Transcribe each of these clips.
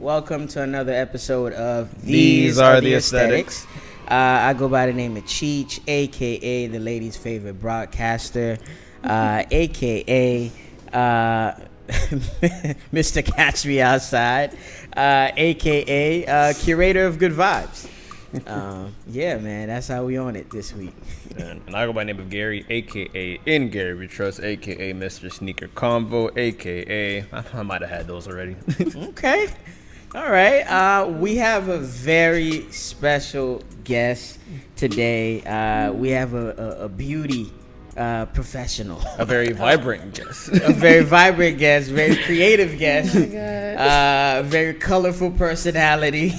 Welcome to another episode of These Are the Aesthetics. I go by the name of Cheech, a.k.a. the ladies' favorite broadcaster, a.k.a. Mr. Catch Me Outside, a.k.a. Curator of Good Vibes. Yeah, man, that's how we on it this week. And I go by the name of Gary, a.k.a. In Gary We Trust, a.k.a. Mr. Sneaker Convo, a.k.a. I might have had those already. Okay. All right. We have a very special guest today. We have a beauty professional. A very vibrant guest. A very vibrant guest, very creative guest. Oh my God. Very colorful personality.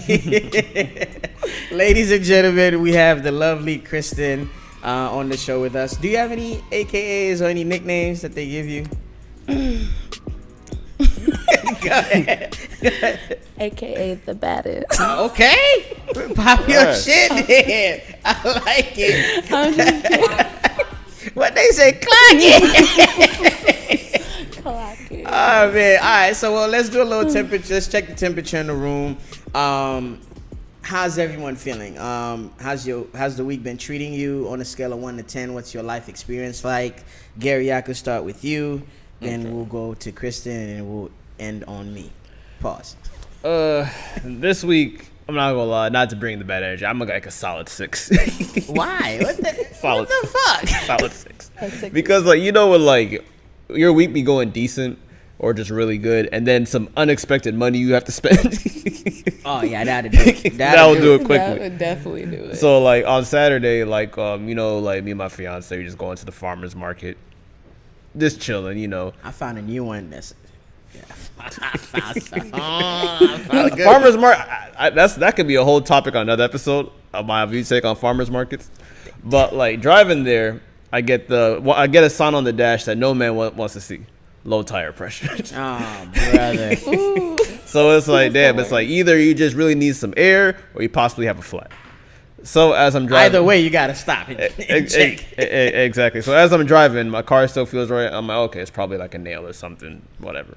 Ladies and gentlemen, we have the lovely Kristin on the show with us. Do you have any AKAs or any nicknames that they give you? Go ahead. AKA the baddest. Okay. Pop your shit then. I like it. I'm just kidding. What they say, clock it. Clock it. Oh man. All right, so let's do a little temperature. Let's check the temperature in the room. How's everyone feeling? How's the week been treating you on a scale of 1 to 10? What's your life experience like? Gary, I could start with you, then we'll go to Kristin, and we'll end on me. Pause. This week, I'm not gonna lie, not to bring the bad energy, I'm like a solid 6. Why? What the Solid fuck? Solid 6. That's Because like, you know, when like your week be going decent or just really good, and then some unexpected money you have to spend. Oh yeah, that'll do it. That'll do it quickly. That would definitely do it. So like on Saturday, like you know, like me and my fiance, we just going to the farmer's market, just chilling, you know. I found a new one that's. Yeah. I found Farmers market. That could be a whole topic on another episode of my view take on farmers markets. But like driving there, I get a sign on the dash that no man wants to see: low tire pressure. Oh brother. Ooh. So it's like, damn, it's like either you just really need some air or you possibly have a flat. So as I'm driving, Either way, you gotta stop and check. Exactly. So as I'm driving, my car still feels right. I'm like, okay, it's probably like a nail or something, whatever.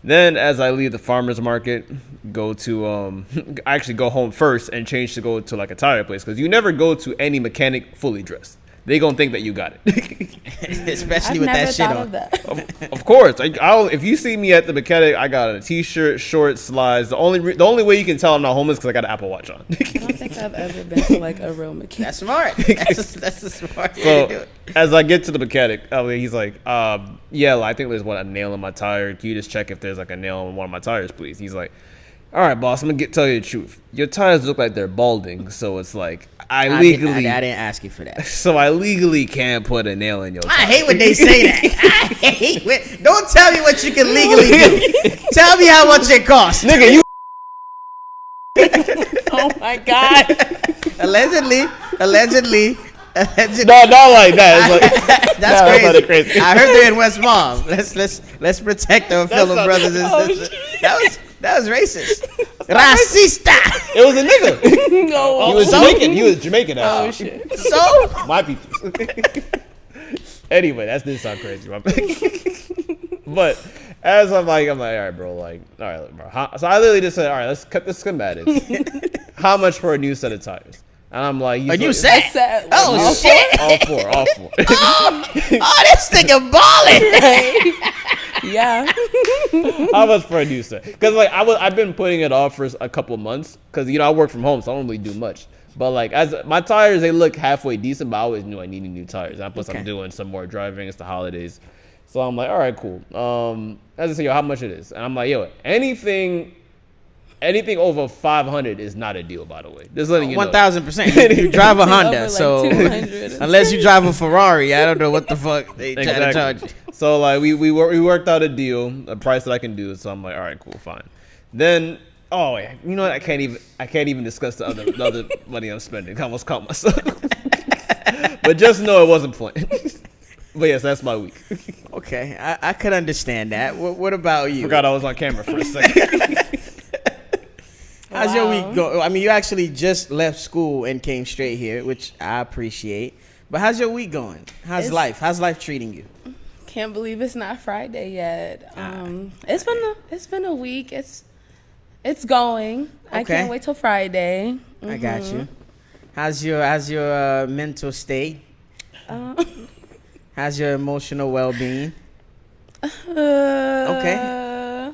Then as I leave the farmer's market, go to I actually go home first and change to go to like a tire place, because you never go to any mechanic fully dressed. They gonna think that you got it. Especially I've with never that shit thought on. of that. Of course, if you see me at the mechanic, I got a t-shirt, shorts, slides. The only way you can tell I'm not homeless because I got an Apple Watch on. I don't think I've ever been to like a real mechanic. That's smart. That's a smart way to do So it. as I get to the mechanic, he's like, yeah, I think there's a nail in my tire. Can you just check if there's like a nail in one of my tires, please? He's like, all right, boss, I'm gonna tell you the truth. Your tires look like they're balding, so it's like I didn't ask you for that. So I legally can't put a nail in your tire. I hate when they say that. Don't tell me what you can legally do. Tell me how much it costs. Nigga, you Oh my God. Allegedly. no, not like that. It's like, That's crazy. I heard they're in West Palm. Let's protect our fellow brothers and sisters. That was racist. Racista. It was a nigga. No. He was So? Jamaican. He was Jamaican. Oh shit. So My people. Anyway, that did sound crazy. But as I'm like, all right, bro. Like, all right, bro. So I literally just said, all right, let's cut the schematics. How much for a new set of tires? And I'm like, a new set? Set. Oh All shit. all four. Oh, this nigga balling. Yeah. How much for a new set? Because like I've been putting it off for a couple of months because I work from home, so I don't really do much. But like as my tires, they look halfway decent, but I always knew I needed new tires. And plus, I'm doing some more driving. It's the holidays, so I'm like, all right, cool. As I say, how much it is? And I'm like, anything over 500 is not a deal, by the way. Just letting you know. 1,000%. You drive a Honda, Over, like, so 200. unless you drive a Ferrari, I don't know what the fuck they try to charge you. So like we worked out a deal, a price that I can do. So I'm like, all right, cool, fine. Then you know what? I can't even discuss the other money I'm spending. I almost caught myself. But just know it wasn't planned. But yes, that's my week. Okay, I could understand that. What about you? Forgot I was on camera for a second. How's your week going? I mean, you actually just left school and came straight here, which I appreciate. But how's your week going? How's life? How's life treating you? Can't believe it's not Friday yet. It's been a week. It's It's going. I Okay. can't wait till Friday. I got you. How's your mental state? How's your emotional well-being? Okay.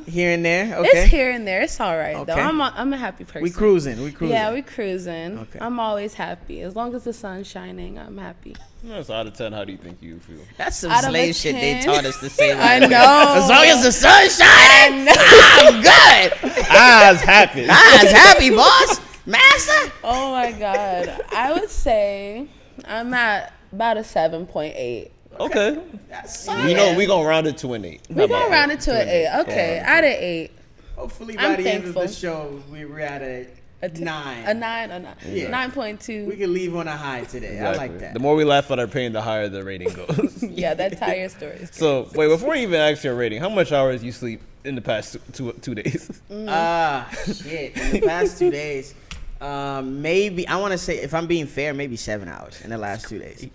Here and there. Okay. It's here and there. It's all right though. Okay. I'm a happy person. We cruising. Yeah, we cruising. Okay. I'm always happy. As long as the sun's shining, I'm happy. That's out of 10. How do you think you feel? That's some Out of a slave shit they 10. taught us to say. I right? know. As long as the sun's shining, I'm good. Eyes happy. I'm happy, boss. Master. Oh my God. I would say I'm at about a 7.8. Okay. That's You know, we gonna round it to an 8. We gonna round it to an 8. Okay, at an 8. Hopefully by I'm the end of the thankful. show, we're at a 9. A 9 or 9. Yeah. 9.2. We can leave on a high today. I like that. The more we laugh at our pain, the higher the rating goes. Yeah, that tire story is So wait, before you even ask your rating, how much hours you sleep in the past two days? Shit. In the past 2 days, maybe, I want to say, if I'm being fair, maybe 7 hours in the last 2 days.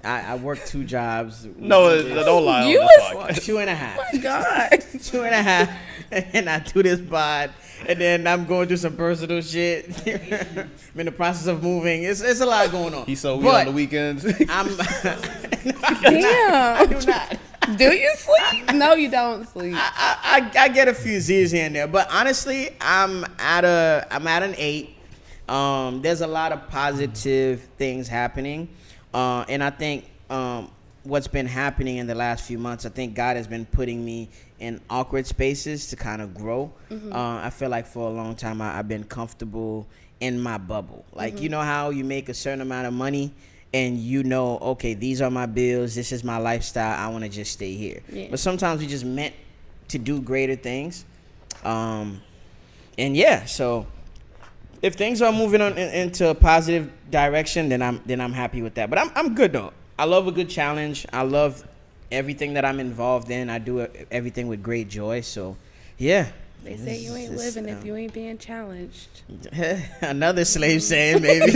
I worked 2 jobs. No, don't lie. You on this was- podcast. 2.5. Oh my God. 2.5, and I do this pod, and then I'm going through some personal shit. I'm in the process of moving. It's a lot going on. He so we But on the weekends. I'm. Damn. I do not. Do you sleep? No, you don't sleep. I get a few Z's here and there, but honestly, I'm at an 8. There's a lot of positive things happening, and I think what's been happening in the last few months, I think God has been putting me in awkward spaces to kind of grow. I feel like for a long time I've been comfortable in my bubble. Like, you know how you make a certain amount of money and you know, okay, these are my bills, this is my lifestyle, I want to just stay here. Yeah. But sometimes we just meant to do greater things. And yeah, so if things are moving on into a positive direction, then I'm happy with that. But I'm good though. I love a good challenge. I love everything that I'm involved in. I do everything with great joy. So, yeah. They say you ain't living if you ain't being challenged. Another slave saying, maybe.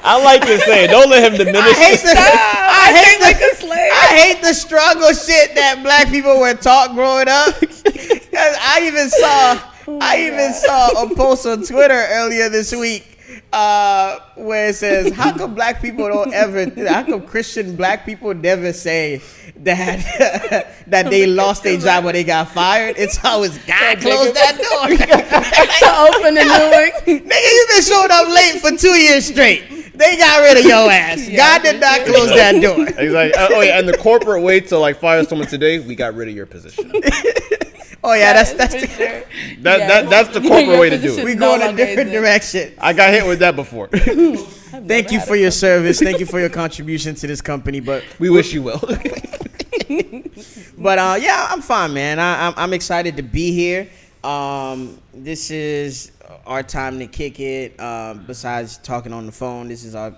I like this saying. Don't let him diminish. I hate the struggle shit that black people were taught growing up. 'Cause I even saw a post on Twitter earlier this week where it says, how come Christian black people never say that that they lost their job or they got fired? It's always God closed that door. To open a new one. Nigga, you been showing up late for 2 years straight. They got rid of your ass. God did not close that door. He's like, oh yeah, and the corporate way to like fire someone today, we got rid of your position. Oh yeah, that's for the, sure. That's the corporate way to do it. we going a different direction. I got hit with that before. Thank you for your service. Thank you for your contribution to this company. But We wish you well. yeah, I'm fine, man. I'm excited to be here. This is our time to kick it. Besides talking on the phone, this is our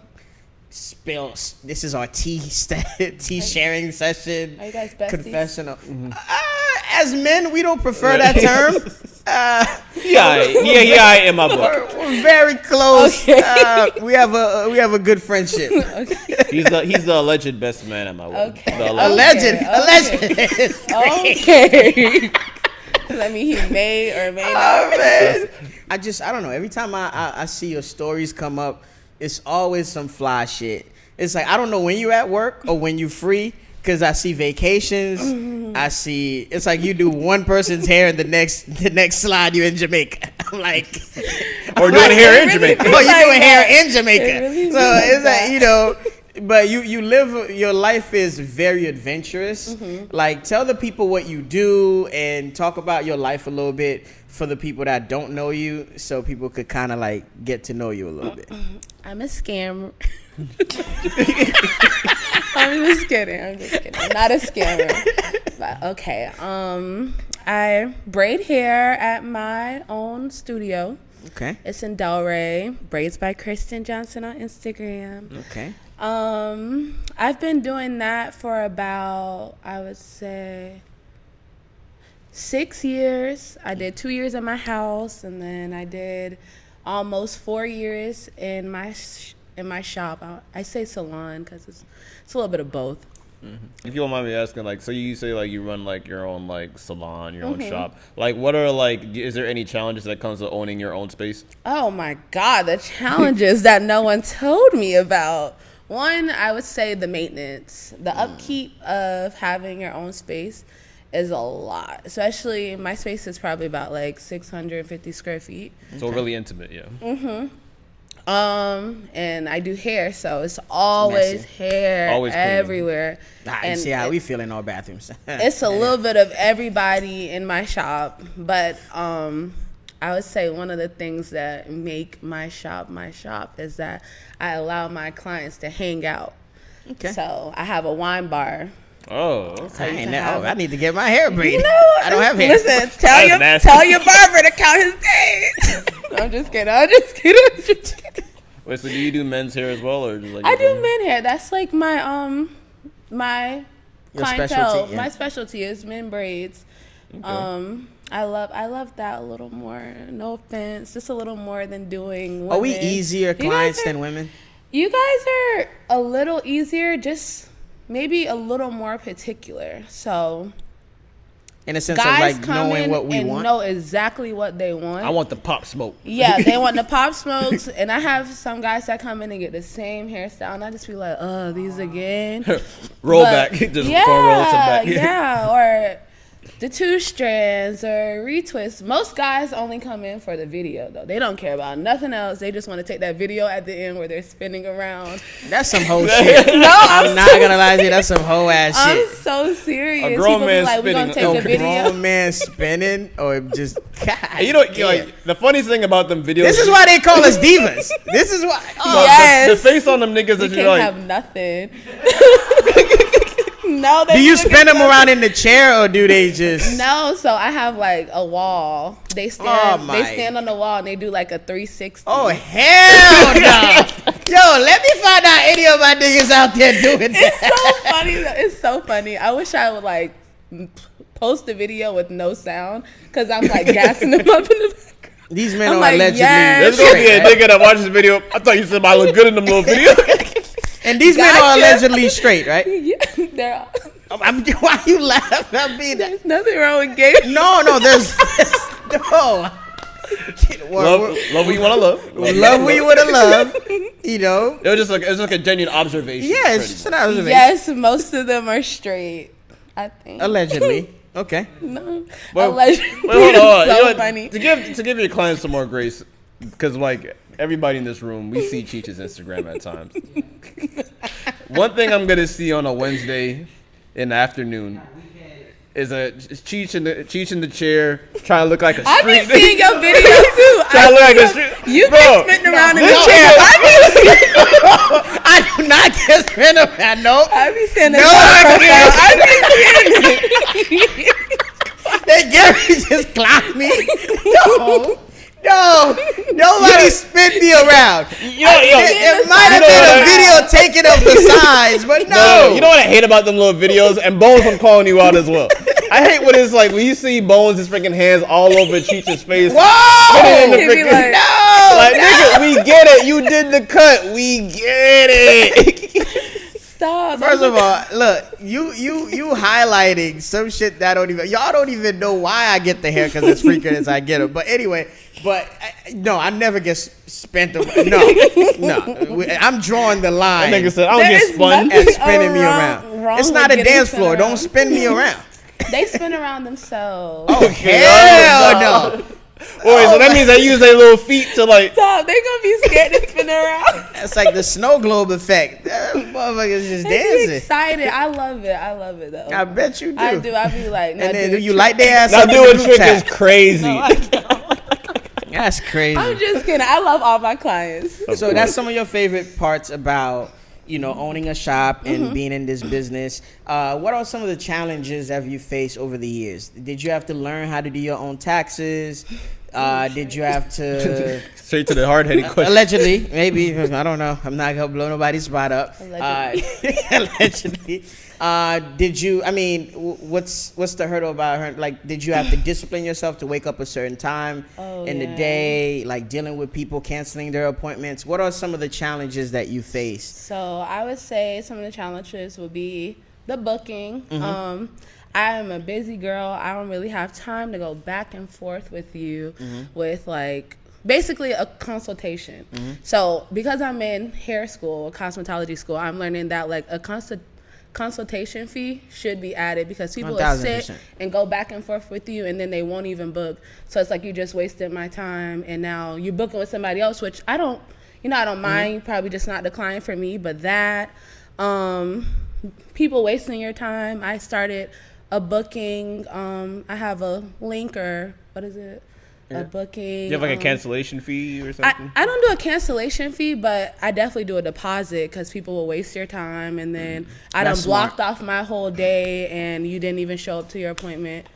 This is our tea sharing session. Are you guys besties? Confessional. As men, we don't prefer that term. Yeah, in my book. We're very close. Okay. We have a good friendship. Okay. He's the alleged best man at my wedding. Okay. The Alleged. Okay. Let me he may or may not. Oh, man. I don't know. Every time I see your stories come up, it's always some fly shit. It's like, I don't know when you're at work or when you're free, because I see vacations. I see, it's like you do one person's hair and the next slide you're in Jamaica. I'm like, Or doing hair in really Jamaica. feel oh, you're like doing that. hair in Jamaica. It really So feels it's like like, you know, but you live, your life is very adventurous. Like, tell the people what you do and talk about your life a little bit for the people that don't know you, so people could kind of like get to know you a little bit. I'm a scammer. I'm just kidding. I'm not a scammer. But okay. I braid hair at my own studio. Okay. It's in Delray. Braids by Kristin Johnson on Instagram. Okay. I've been doing that for about, I would say, 6 years. I did 2 years at my house, and then I did almost 4 years in my shop. I say salon because it's a little bit of both. If you don't mind me asking, like, so you say like you run like your own like salon, your own shop. Like, what are like? Is there any challenges that comes to owning your own space? Oh my God, the challenges that no one told me about. One, I would say the maintenance, the upkeep of having your own space is a lot. Especially my space is probably about like 650 square feet. So really intimate, yeah. And I do hair, so it's always hair Always clean. everywhere. You see how we feel in our bathrooms. It's a little bit of everybody in my shop, but I would say one of the things that make my shop is that I allow my clients to hang out. Okay. So I have a wine bar. Oh, I need to get my hair braided. I don't have hair. Listen, tell your barber to count his days. I'm just kidding. Wait, so do you do men's hair as well, or just like? I do men hair. That's like my my Your clientele. specialty, yeah. My specialty is men braids. Okay. I love that a little more. No offense, just a little more than doing women. Are we easier clients than women? You guys are a little easier, just maybe a little more particular. So in a sense of guys like come knowing in what we and want. know exactly what they want. I want the pop smoke. Yeah, they want the pop smokes, and I have some guys that come in and get the same hairstyle, and I just be like, oh, these again. Roll back, just cornrows back. Yeah, or the 2 strands or retwist. Most guys only come in for the video though. They don't care about nothing else. They just want to take that video at the end where they're spinning around. That's some hoe shit. No, I'm not gonna lie to you. That's some hoe ass shit. I'm so serious. A grown People man be like, we're gonna spinning. take a video. Grown man spinning or just God. You know, damn. like the funniest thing about them videos. This is why they call us divas. This is why. Oh, Yes. The face on them niggas We that can't you're like. have nothing. No, do you spin them around in the chair or do they just? No, so I have like a wall. They stand on the wall and they do like a 360. Oh hell no! Yo, let me find out any of my niggas out there doing that. It's so funny. It's so funny. I wish I would like post a video with no sound because I'm like gassing them up in the background. These men I'm are like, allegedly. yes. There's gonna be a straight, right? nigga that watches this video. I thought you said I look good in them little videos. And these men are Gotcha. allegedly straight, right? Yeah, they're all, Why you laughing at me? there's nothing wrong with gay. No, there's no. Love who you wanna love. Love who you wanna love. You know. It was like a genuine observation. Yeah, it's just an observation. Yes, most of them are straight. I think Allegedly. Okay. No, Well, allegedly. Hold on. So You know what? funny. To give your clients some more grace, because like everybody in this room, we see Cheech's Instagram at times. One thing I'm gonna see on a Wednesday in the afternoon is a Cheech in the chair trying to look like a street. I've been seeing your video too. Trying to look like a street. You've Bro, been spitting around in the this chair. I do not get rid of that. Nope. I be saying No, That Gary just clocked me. No, nobody spin me around. It might have been a video taken of the sides, but no. You know what I hate about them little videos? And Bones, I'm calling you out as well. I hate when it's like when you see Bones' his freaking hands all over Cheech's face. Whoa! Spinning in the He'd be freaking- like, Like, nigga, we get it. You did the cut. We get it. Stop. First of all, look, you highlighting some shit that y'all don't even know why I get the hair because it's freaking as I get it. But anyway, no, I never get spent. No, I'm drawing the line. That nigga said, I don't There get is spun. nothing And spinning me around. wrong It's with not a getting dance spun floor. Don't around. spin me around. They spin around themselves. Oh hell no! Wait, so that means they use their little feet to like. Stop. They gonna be scared to spin around. That's like the snow globe effect. Motherfuckers just They be dancing. excited. I love it though. I bet you do. I do. I be like, And then you light their ass That up in doing the trick group is chat. crazy. That's crazy. I'm just kidding. I love all my clients. So that's some of your favorite parts about, owning a shop and being in this business. What are some of the challenges have you faced over the years? Did you have to learn how to do your own taxes? Did you have to... Straight to the hard-headed question. Allegedly, maybe. I don't know. I'm not going to blow nobody's spot up. Allegedly. Did you, what's the hurdle about her? Like, did you have to discipline yourself to wake up a certain time in the day, like dealing with people canceling their appointments? What are some of the challenges that you faced? So I would say some of the challenges would be the booking. I am a busy girl. I don't really have time to go back and forth with you with like basically a consultation. So because I'm in hair school, cosmetology school, I'm learning that like a consultation fee should be added because people will sit and go back and forth with you and then they won't even book. So it's like you just wasted my time and now you're booking with somebody else, which I don't mind, probably just not the client for me, but that people wasting your time. I started a booking. I have a link or what is it? A booking. Do you have like a cancellation fee or something? I don't do a cancellation fee, but I definitely do a deposit because people will waste your time and then I done blocked off my whole day and you didn't even show up to your appointment.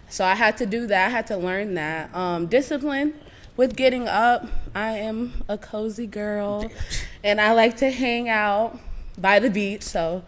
So I had to do that. I had to learn that. Discipline with getting up. I am a cozy girl and I like to hang out by the beach. So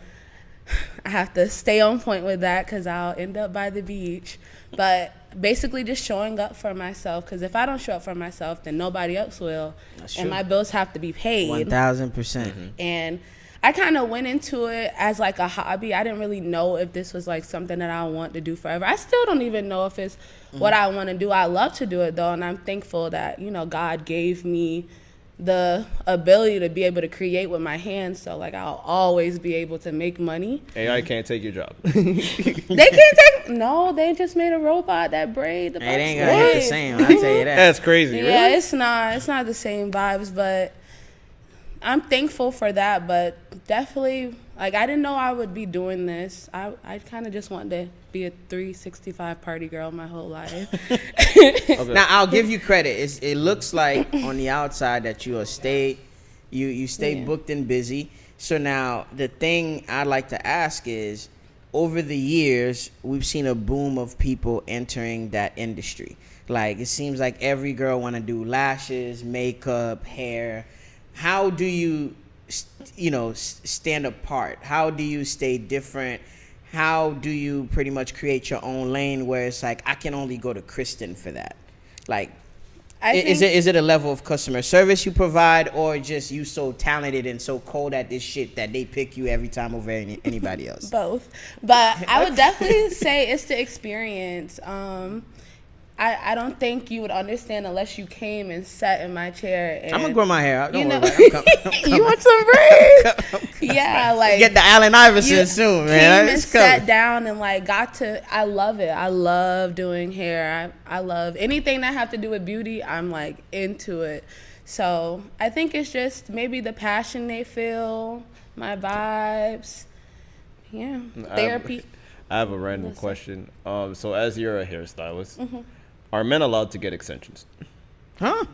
I have to stay on point with that because I'll end up by the beach. But basically just showing up for myself, because if I don't show up for myself, then nobody else will. That's and true. My bills have to be paid. 1,000%. And I kind of went into it as like a hobby. I didn't really know if this was like something that I want to do forever. I still don't even know if it's what I want to do. I love to do it though, and I'm thankful that, you know, God gave me the ability to be able to create with my hands, so like I'll always be able to make money. AI can't take your job. They can't take. No, they just made a robot that braid the. It ain't gonna hit the same. I'll tell you that. That's crazy. Yeah, really? It's not the same vibes, but I'm thankful for that. But definitely, like I didn't know I would be doing this. I kind of just wanted to be a 365 party girl my whole life. Okay. Now I'll give you credit. It looks like on the outside that you stay booked and busy. So now the thing I'd like to ask is, over the years we've seen a boom of people entering that industry. Like it seems like every girl want to do lashes, makeup, hair. How do you stand apart? How do you stay different? How do you pretty much create your own lane where it's like, I can only go to Kristin for that? Like, is it a level of customer service you provide, or just you so talented and so cold at this shit that they pick you every time over anybody else? Both. But I would definitely say it's the experience. I don't think you would understand unless you came and sat in my chair. And, I'm gonna grow my hair out. Don't worry about it. You want some braids? Yeah, like get the Allen Iverson soon, man. Came and sat down and like got to. I love it. I love doing hair. I love anything that have to do with beauty. I'm like into it. So I think it's just maybe the passion they feel, my vibes. Yeah, therapy. I have a random question. So as you're a hairstylist, are men allowed to get extensions? Huh?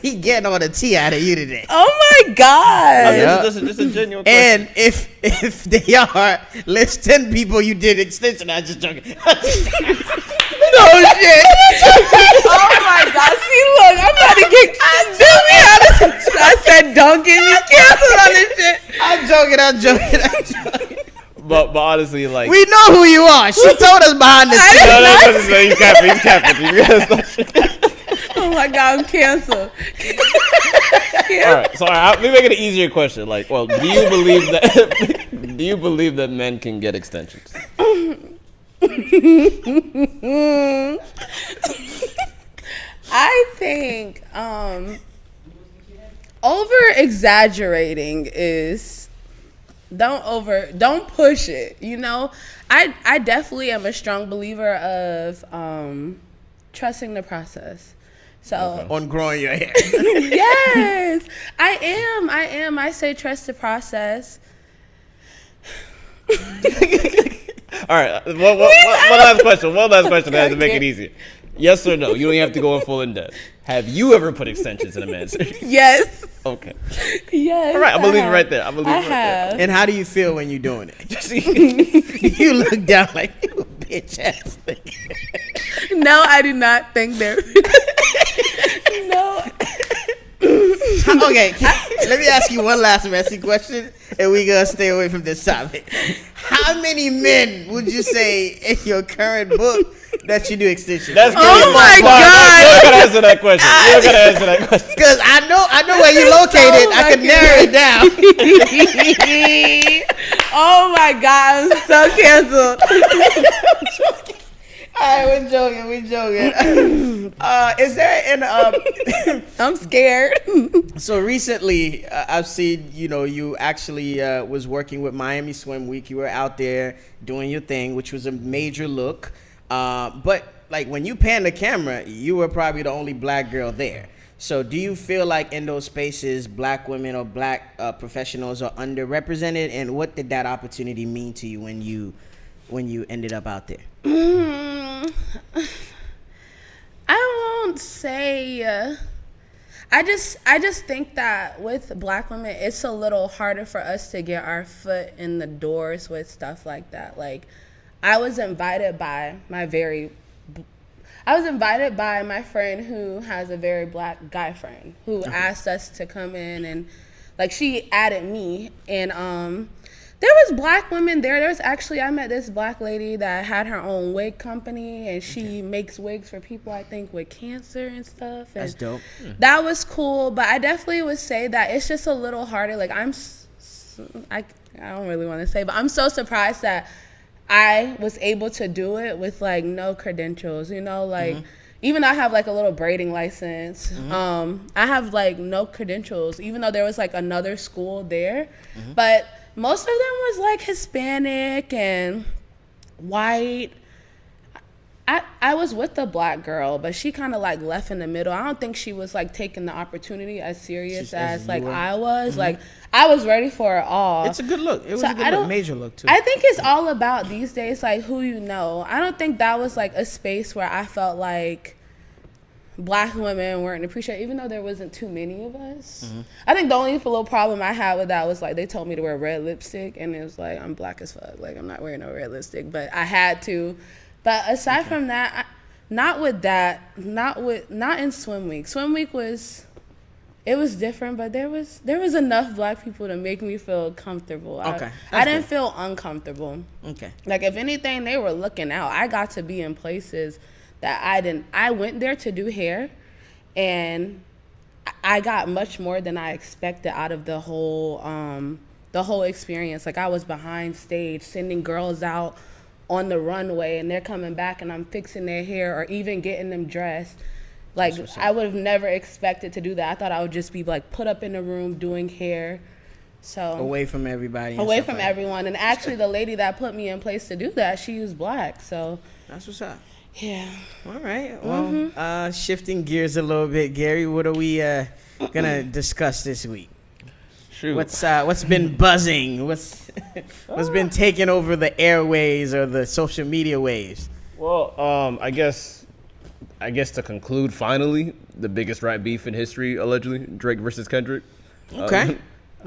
He getting all the tea out of you today. Oh my God! I mean, this is a genuine question. And if they are, list 10 people you did extension. I'm just joking. No shit. Oh my God! See, look, I'm about to get. I said, don't get me canceled on this shit. I'm joking. But honestly, like, we know who you are. She told us behind the scenes. No, he's capping. Oh my God, I'm canceled. All right, so let me make it an easier question. Like, well, do you believe that men can get extensions? I think over exaggerating is don't push it, you know. I definitely am a strong believer of trusting the process. So on growing your hair. Yes, I am. I say trust the process. All right, one last question. One last question to make it easier. Yes or no? You don't have to go in full in depth. Have you ever put extensions in a man's hair? Yes. Okay. Yes. All right, I believe it right there. I believe it right have. there. And how do you feel when you're doing it? You look down like you a bitch ass thing. No, I do not think there. No. Okay, let me ask you one last messy question, and we gonna stay away from this topic. How many men would you say in your current book that you do extensions? That's crazy. Oh my But God. You don't gotta answer that question. You don't gotta answer that question. Because I know where you located. I can narrow it down. Oh my God, I'm so canceled. All right, we're joking. Is there an I'm scared. So recently, I've seen, you actually was working with Miami Swim Week. You were out there doing your thing, which was a major look. But like when you pan the camera, you were probably the only black girl there. So do you feel like in those spaces, black women or black professionals are underrepresented? And what did that opportunity mean to you when you ended up out there? I won't say. I just think that with black women, it's a little harder for us to get our foot in the doors with stuff like that. Like, I was invited by my friend who has a very black guy friend who asked us to come in, and like she added me, and there was black women there. There was actually, I met this black lady that had her own wig company, and she makes wigs for people, I think, with cancer and stuff. And that's dope. that was cool, but I definitely would say that it's just a little harder. Like, I don't really want to say, but I'm so surprised that I was able to do it with like no credentials, like even though I have like a little braiding license, I have like no credentials, even though there was like another school there, but most of them was like Hispanic and white. I was with the black girl, but she kind of like left in the middle. I don't think she was like taking the opportunity as serious as like I was. Like, I was ready for it all. It's a good look. It was a good look, major look too. I think it's all about these days, like who you know. I don't think that was like a space where I felt like black women weren't appreciated, even though there wasn't too many of us. I think the only little problem I had with that was like they told me to wear red lipstick, and it was like, I'm black as fuck. Like, I'm not wearing no red lipstick, but I had to. But aside from that, not in Swim Week. Swim Week was different, but there was enough black people to make me feel comfortable. Okay, I didn't feel uncomfortable. Okay. Like, if anything, they were looking out. I got to be in places that I didn't. I went there to do hair, and I got much more than I expected out of the whole experience. Like, I was behind stage, sending girls out on the runway, and they're coming back, and I'm fixing their hair or even getting them dressed. Like, I would have never expected to do that. I thought I would just be like put up in a room doing hair. So away from everybody. Away from everyone. And actually the lady that put me in place to do that, she was black. So that's what's up. Yeah. All right. Well, shifting gears a little bit, Gary, what are we gonna discuss this week? Shoot. What's been buzzing? What's been taking over the airways or the social media waves? Well, I guess to conclude, finally, the biggest rap beef in history, allegedly, Drake versus Kendrick. Okay.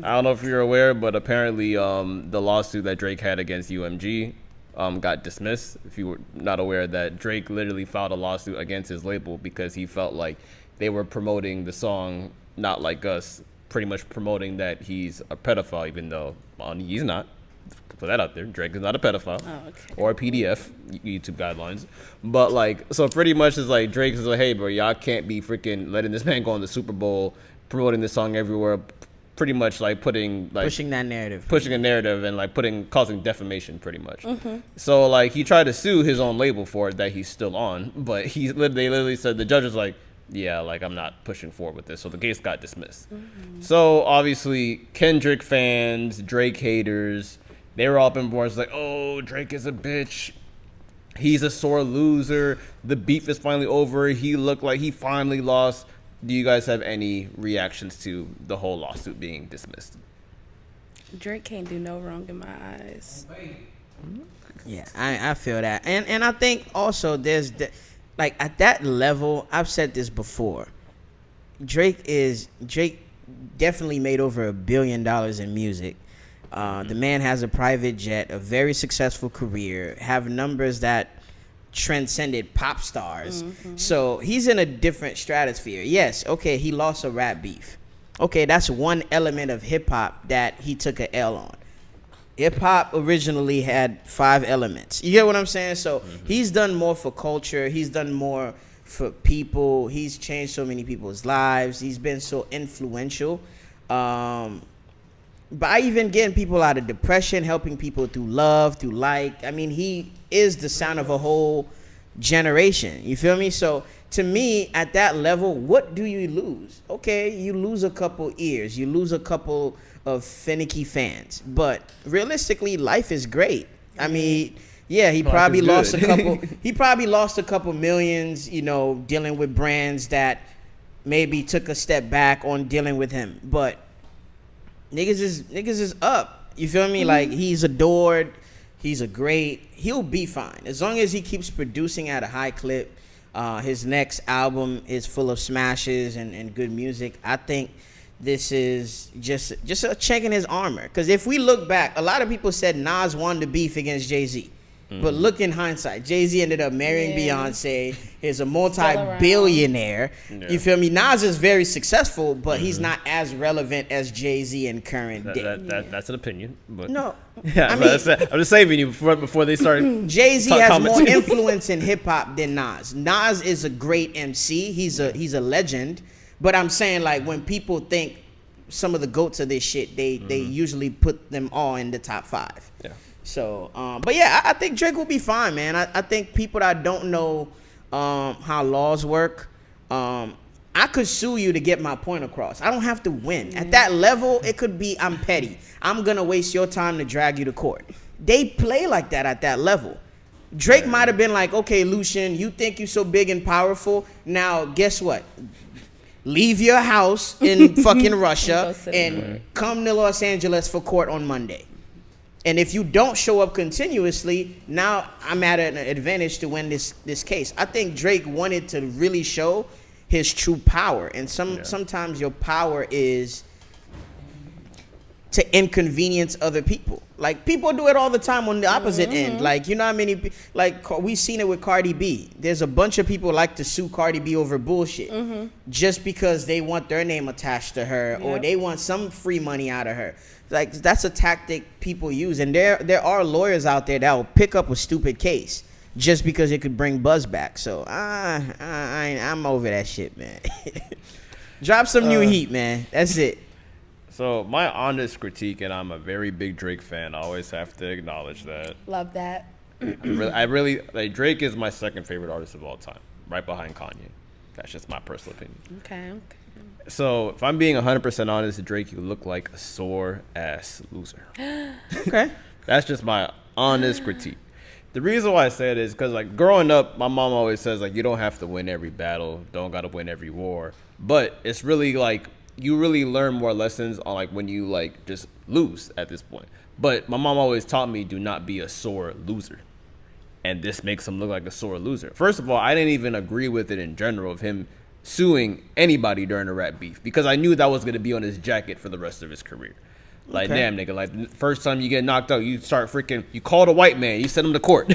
I don't know if you're aware, but apparently the lawsuit that Drake had against UMG got dismissed. If you were not aware, that Drake literally filed a lawsuit against his label because he felt like they were promoting the song Not Like Us, pretty much promoting that he's a pedophile, even though he's not. Put that out there. Drake is not a pedophile or a PDF, YouTube guidelines. But like, so pretty much it's like Drake is like, hey, bro, y'all can't be freaking letting this man go on the Super Bowl, promoting this song everywhere, pretty much like pushing a narrative and like causing defamation, pretty much. So like he tried to sue his own label for it that he's still on, but they literally said, the judge was like, yeah, like I'm not pushing forward with this. So the case got dismissed. So obviously Kendrick fans, Drake haters, they were all up in boards like, oh, Drake is a bitch. He's a sore loser. The beef is finally over. He looked like he finally lost. Do you guys have any reactions to the whole lawsuit being dismissed? Drake can't do no wrong in my eyes. Yeah, I feel that. And I think also there's like at that level, I've said this before. Drake definitely made over $1 billion in music. The man has a private jet, a very successful career, have numbers that transcended pop stars. So he's in a different stratosphere. Yes, okay, he lost a rap beef. Okay, that's one element of hip hop that he took a L on. Hip hop originally had 5 elements. You get what I'm saying? So he's done more for culture. He's done more for people. He's changed so many people's lives. He's been so influential. By even getting people out of depression, helping people through love, through I mean, he is the sound of a whole generation. You feel me? So to me, at that level, what do you lose? Okay, you lose a couple ears. You lose a couple of finicky fans. But realistically, life is great. I mean, yeah, he probably lost a couple. He probably lost a couple millions, you know, dealing with brands that maybe took a step back on dealing with him. But niggas is up. You feel me? Like, he's adored. He'll be fine as long as he keeps producing at a high clip. His next album is full of smashes and good music. I think this is just a check in his armor. Because if we look back, a lot of people said Nas won the beef against Jay-Z. But look in hindsight, Jay-Z ended up marrying Beyonce. He's a multi-billionaire. You feel me? Nas is very successful, but he's not as relevant as Jay-Z and current day. That's an opinion. But No. yeah, I mean, I'm just saving you before they start. Jay-Z has more influence in hip-hop than Nas. Nas is a great MC. He's a legend. But I'm saying, like, when people think some of the GOATs of this shit, they usually put them all in the top 5. Yeah. So, but yeah, I think Drake will be fine, man. I think people that don't know how laws work, I could sue you to get my point across. I don't have to win. At that level, it could be I'm petty. I'm going to waste your time to drag you to court. They play like that at that level. Drake might have been like, okay, Lucian, you think you're so big and powerful. Now, guess what? Leave your house in fucking Russia and come to Los Angeles for court on Monday. And if you don't show up continuously, now I'm at an advantage to win this case. I think Drake wanted to really show his true power. And sometimes your power is to inconvenience other people. Like, people do it all the time on the opposite end. Like, you know how many, like, we've seen it with Cardi B. There's a bunch of people like to sue Cardi B over bullshit just because they want their name attached to her or they want some free money out of her. Like, that's a tactic people use. And there are lawyers out there that will pick up a stupid case just because it could bring buzz back. So, I'm over that shit, man. Drop some new heat, man. That's it. So my honest critique, and I'm a very big Drake fan. I always have to acknowledge that. Love that. I really like Drake is my second favorite artist of all time, right behind Kanye. That's just my personal opinion. Okay. So if I'm being 100% honest, Drake, you look like a sore ass loser. Okay. That's just my honest critique. The reason why I say it is because, like, growing up, my mom always says, like, you don't have to win every battle, don't gotta win every war. But it's really like, you really learn more lessons on, like, when you, like, just lose at this point. But my mom always taught me, do not be a sore loser. And this makes him look like a sore loser. First of all, I didn't even agree with it in general of him suing anybody during a rap beef because I knew that was going to be on his jacket for the rest of his career. Like, damn, nigga, like, first time you get knocked out, you start freaking, you called a white man, you send him to court.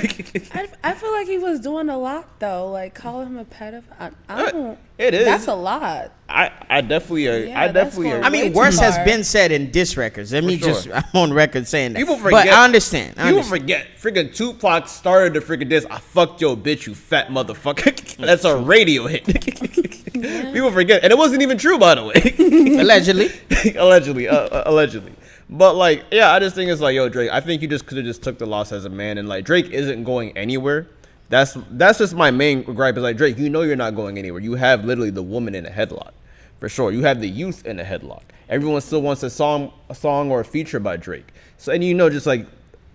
I feel like he was doing a lot, though. Like, calling him a pedophile. I don't. It is. That's a lot. I definitely agree. I mean, worse has been said in diss records. Let me just, I'm on record saying that. People forget. But I understand. People forget. Freaking Tupac started the freaking diss. I fucked your bitch, you fat motherfucker. That's a radio hit. People forget. And it wasn't even true, by the way. Allegedly. Allegedly. But, like, yeah, I just think it's like, yo, Drake, I think you just could have just took the loss as a man. And, like, Drake isn't going anywhere. That's just my main gripe is, like, Drake, you know you're not going anywhere. You have literally the woman in a headlock. For sure. You have the youth in a headlock. Everyone still wants a song or a feature by Drake. So, and you know, just like,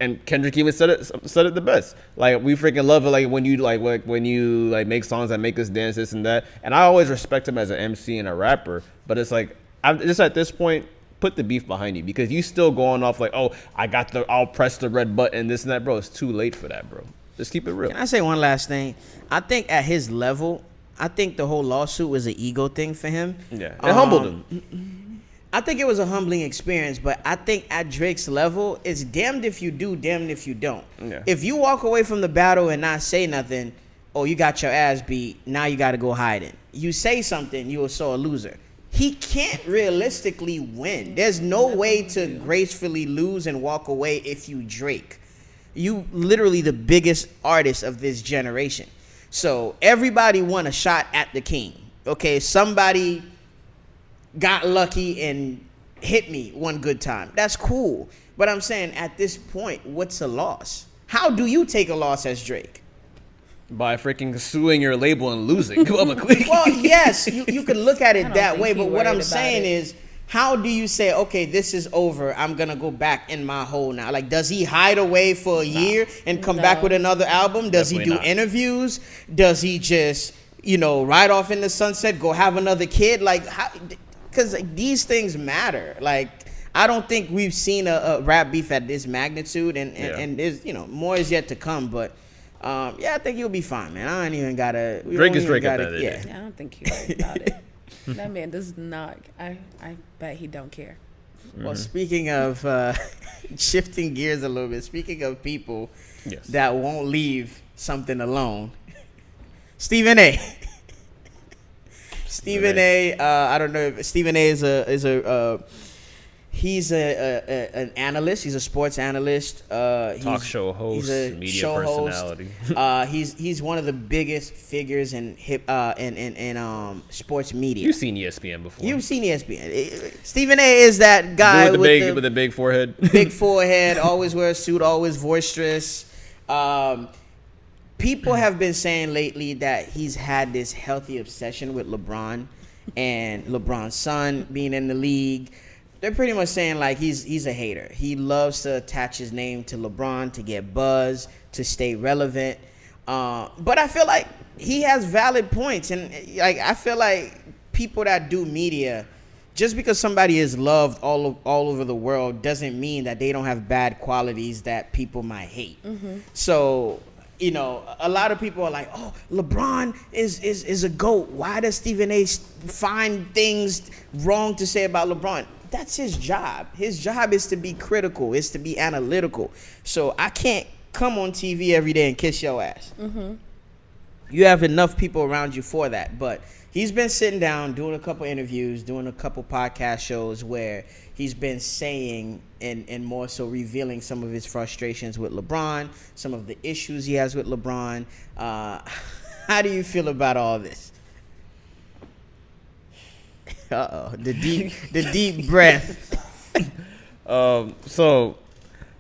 and Kendrick even said it the best. Like, we freaking love it, like, when you make songs that make us dance, this and that. And I always respect him as an MC and a rapper. But it's like, I'm just at this point, put the beef behind you because you still going off like, oh, I'll press the red button, this and that, bro. It's too late for that, bro. Just keep it real. Can I say one last thing? I think at his level, I think the whole lawsuit was an ego thing for him. Yeah, it humbled him. I think it was a humbling experience, but I think at Drake's level, it's damned if you do, damned if you don't. Yeah. If you walk away from the battle and not say nothing, oh, you got your ass beat, now you got to go hide it. You say something, you are so a loser. He can't realistically win. There's no way to gracefully lose and walk away if you Drake. You literally the biggest artist of this generation. So everybody won a shot at the king. Okay, somebody got lucky and hit me one good time. That's cool. But I'm saying at this point, what's a loss? How do you take a loss as Drake? By freaking suing your label and losing publicly. Well, yes, you could look at it that way. think he But what I'm worried saying about it. is, how do you say, okay, this is over, I'm going to go back in my hole now? Like, does he hide away for a year and come back with another album? Does he do interviews? Does he just, ride off in the sunset, go have another kid? Like, because these things matter. Like, I don't think we've seen a rap beef at this magnitude, and there's, more is yet to come. But I think you'll be fine, man. I ain't even gotta. Drake is Drake at the end of the Yeah, I don't think he's worried about it. That man does not. I bet he don't care. Well, speaking of shifting gears a little bit, speaking of people that won't leave something alone, Stephen A. Stephen A. I don't know if Stephen A. He's an analyst. He's a sports analyst. Talk show host, he's a media show personality. Host. He's one of the biggest figures in sports media. You've seen ESPN before. You've seen ESPN. Stephen A. is that guy with the big forehead. Big forehead. Always wears a suit. Always boisterous. People have been saying lately that he's had this healthy obsession with LeBron and LeBron's son being in the league. They're pretty much saying like he's a hater. He loves to attach his name to LeBron to get buzz, to stay relevant. But I feel like he has valid points, and like I feel like people that do media, just because somebody is loved all over the world doesn't mean that they don't have bad qualities that people might hate. Mm-hmm. So, a lot of people are like, oh, LeBron is a GOAT. Why does Stephen A. find things wrong to say about LeBron? That's his job. His job is to be critical, is to be analytical. So I can't come on TV every day and kiss your ass. Mm-hmm. You have enough people around you for that. But he's been sitting down, doing a couple interviews, doing a couple podcast shows where he's been saying and more so revealing some of his frustrations with LeBron, some of the issues he has with LeBron. How do you feel about all this? The deep breath. So,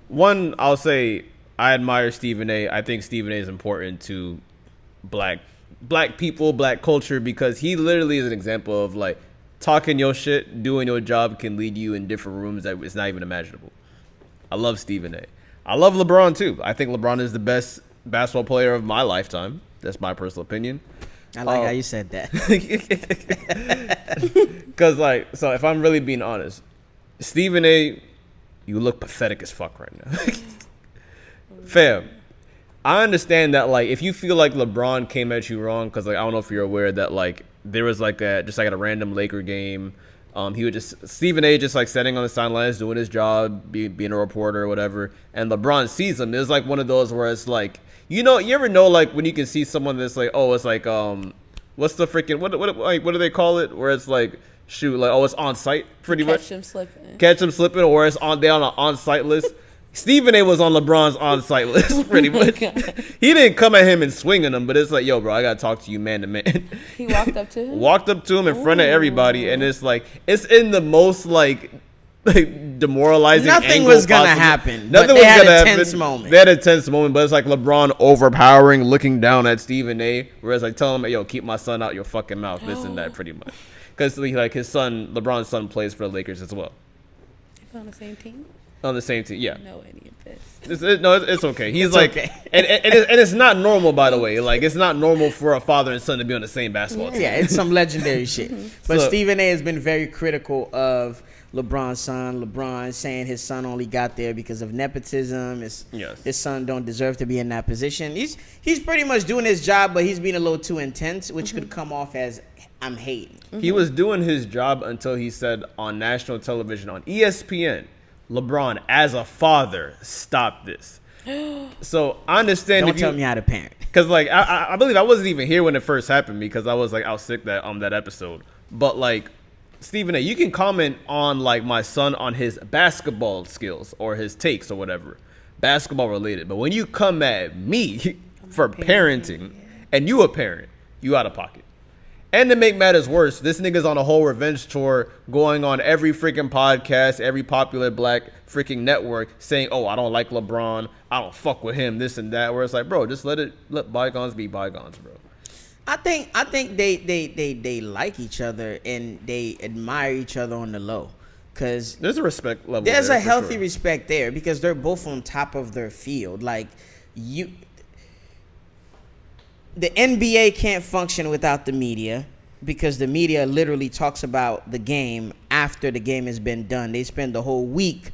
one, I'll say I admire Stephen A. I think Stephen A. is important to black people, black culture, because he literally is an example of like talking your shit, doing your job can lead you in different rooms that it's not even imaginable. I love Stephen A. I love LeBron too. I think LeBron is the best basketball player of my lifetime. That's my personal opinion. I like how you said that. Because, so if I'm really being honest, Stephen A., you look pathetic as fuck right now. Fam, I understand that, if you feel like LeBron came at you wrong, because, I don't know if you're aware that, there was, at a random Laker game, he would Stephen A. just, sitting on the sidelines, doing his job, being a reporter or whatever, and LeBron sees him. It's, one of those where it's, you ever know, when you can see someone that's what's the freaking, what do they call it? Where it's it's on site, pretty much. Catch him slipping, or it's they're on an on-site list. Stephen A. was on LeBron's on-site list, pretty much. He didn't come at him and swing on him, but it's yo, bro, I gotta talk to you man to man. He walked up to him? Walked up to him in front of everybody, and it's it's in the most, demoralizing Nothing was gonna happen. Nothing was gonna happen. Tense moment. They had a tense moment, but it's LeBron overpowering, looking down at Stephen A. Whereas telling him, yo, keep my son out your fucking mouth, this and that, pretty much. Because his son, LeBron's son, plays for the Lakers as well. On the same team? On the same team, yeah. No any of this. It's okay. He's okay. and it's not normal, by the way. It's not normal for a father and son to be on the same basketball team. Yeah, it's some legendary shit. But Stephen A. has been very critical of LeBron's son. LeBron saying his son only got there because of nepotism. His son don't deserve to be in that position. He's pretty much doing his job, but he's being a little too intense, which could come off as I'm hating. He was doing his job until he said on national television on ESPN, LeBron, as a father, stop this. So I understand. Don't tell me how to parent. Because like I believe I wasn't even here when it first happened because I was like out sick that episode. But like Stephen A, you can comment on like my son on his basketball skills or his takes or whatever, basketball related. But when you come at me for parenting and you a parent, you out of pocket. And to make matters worse, this nigga's on a whole revenge tour going on every freaking podcast, every popular black freaking network saying, oh, I don't like LeBron. I don't fuck with him, this and that. Where it's like, bro, just let bygones be bygones, bro. I think they like each other and they admire each other on the low. Cause there's a respect level. There's a healthy respect there because they're both on top of their field. Like the NBA can't function without the media because the media literally talks about the game after the game has been done. They spend the whole week,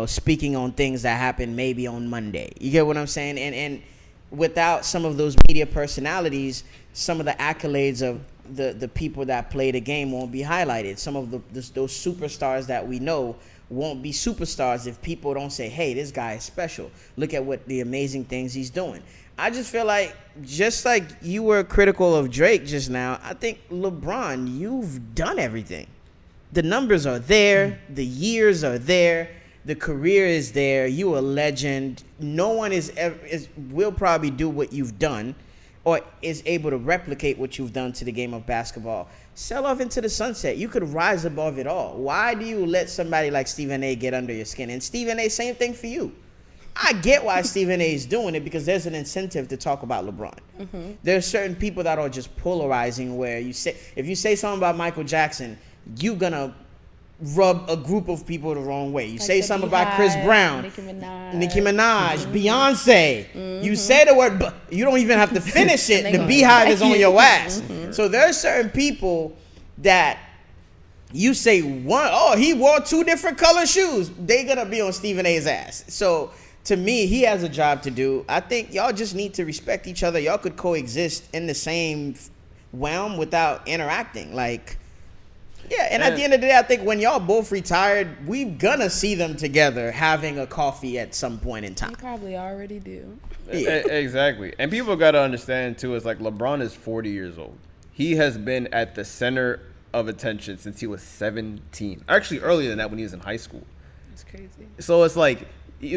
speaking on things that happen maybe on Monday. You get what I'm saying? And without some of those media personalities, some of the accolades of the people that play the game won't be highlighted. Some of those superstars that we know won't be superstars if people don't say, hey, this guy is special. Look at what the amazing things he's doing. I just feel like, just like you were critical of Drake just now, I think LeBron, you've done everything. The numbers are there. The years are there. The career is there. You a legend. No one will probably do what you've done or is able to replicate what you've done to the game of basketball. Sell off into the sunset. You could rise above it all. Why do you let somebody like Stephen A get under your skin? And Stephen A, same thing for you. I get why Stephen A is doing it because there's an incentive to talk about LeBron. Mm-hmm. There are certain people that are just polarizing where if you say something about Michael Jackson, you're going to rub a group of people the wrong way. You say something about Chris Brown, Nicki Minaj, Beyonce. Mm-hmm. You say the word, but you don't even have to finish it. The beehive is on your ass. Mm-hmm. So there are certain people that you say he wore 2 different color shoes. They're going to be on Stephen A's ass. So to me, he has a job to do. I think y'all just need to respect each other. Y'all could coexist in the same realm without interacting. Like, yeah, and at the end of the day, I think when y'all both retired, we're gonna see them together having a coffee at some point in time. You probably already do. Yeah. Exactly. And people got to understand, too, it's like LeBron is 40 years old. He has been at the center of attention since he was 17. Actually, earlier than that when he was in high school. That's crazy. So it's like,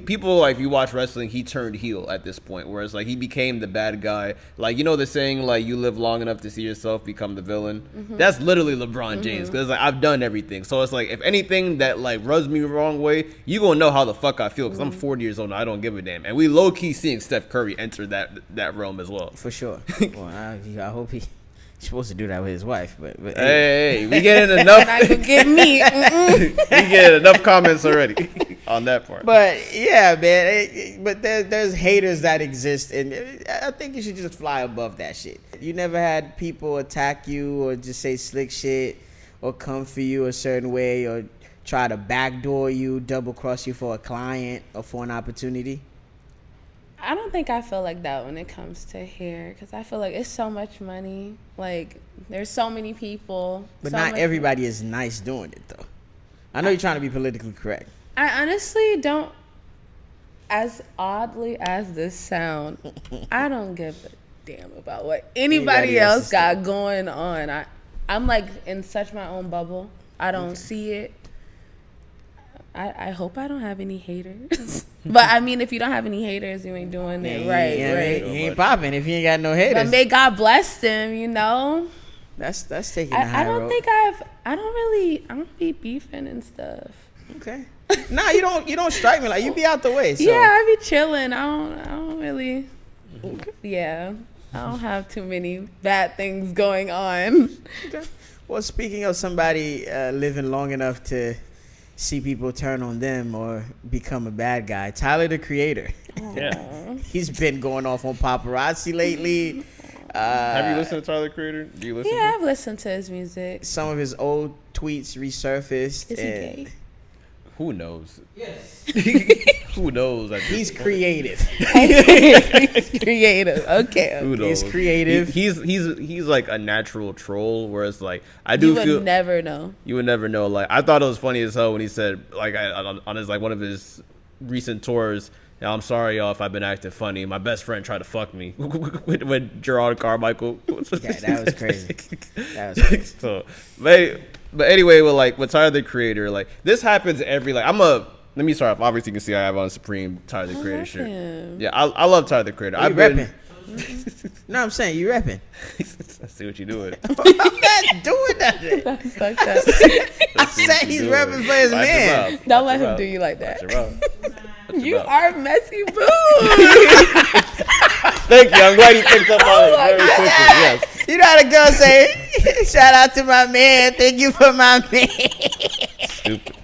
people, like, if you watch wrestling, he turned heel at this point, whereas like he became the bad guy. Like, the saying, like, you live long enough to see yourself become the villain. Mm-hmm. That's literally LeBron James, because like I've done everything. So it's like, if anything that like rubs me the wrong way, you gonna know how the fuck I feel, because I'm 40 years old and I don't give a damn. And we low key seeing Steph Curry enter that realm as well. For sure. Well, I hope he's supposed to do that with his wife, but hey, we getting enough. Not gonna get me. We getting enough comments already on that part. But yeah, man. But there's haters that exist, and I think you should just fly above that shit. You never had people attack you or just say slick shit or come for you a certain way or try to backdoor you, double cross you for a client or for an opportunity? I don't think I feel like that when it comes to hair, because I feel like it's so much money. Like, there's so many people. But not everybody is nice doing it, though. I know you're trying to be politically correct. I honestly don't, as oddly as this sound, I don't give a damn about what anybody else got going on. I'm like in such my own bubble. I don't see it. I hope I don't have any haters. But I mean, if you don't have any haters, you ain't doing it right. You ain't popping if you ain't got no haters. But may God bless them, That's taking the high road. I don't be beefing and stuff. Okay. Nah, you don't strike me like you be out the way. So. Yeah, I be chilling. I don't really. Yeah, I don't have too many bad things going on. Okay. Well, speaking of somebody living long enough to see people turn on them or become a bad guy, Tyler, the Creator. Yeah. He's been going off on paparazzi lately. Have you listened to Tyler, the Creator? Do you listen? Yeah, I've listened to his music. Some of his old tweets resurfaced. Is he gay? Who knows? Yes. Who knows? He's creative. He's creative. Okay. Who knows? He's creative. He's like a natural troll. Whereas like I You do would feel never know. you would never know. Like I thought it was funny as hell when he said like on his like one of his recent tours. Yeah, I'm sorry, y'all, if I've been acting funny. My best friend tried to fuck me with Gerard Carmichael. Yeah, that was crazy. That was crazy. So, but anyway, with Tyler the Creator, like this happens every like let me start off. Obviously, you can see I have on Supreme Tyler the Creator shirt. Him. Yeah, I love Tyler the Creator. You repping? No, I'm saying you repping. I see what you're doing. I'm not doing nothing. That's fucked up. I said he's repping for his man. Don't let him do you like that. You are messy boo. Thank you. I'm glad you picked up on it very quickly. Yes. You know how to go say, shout out to my man. Thank you for my man. Stupid.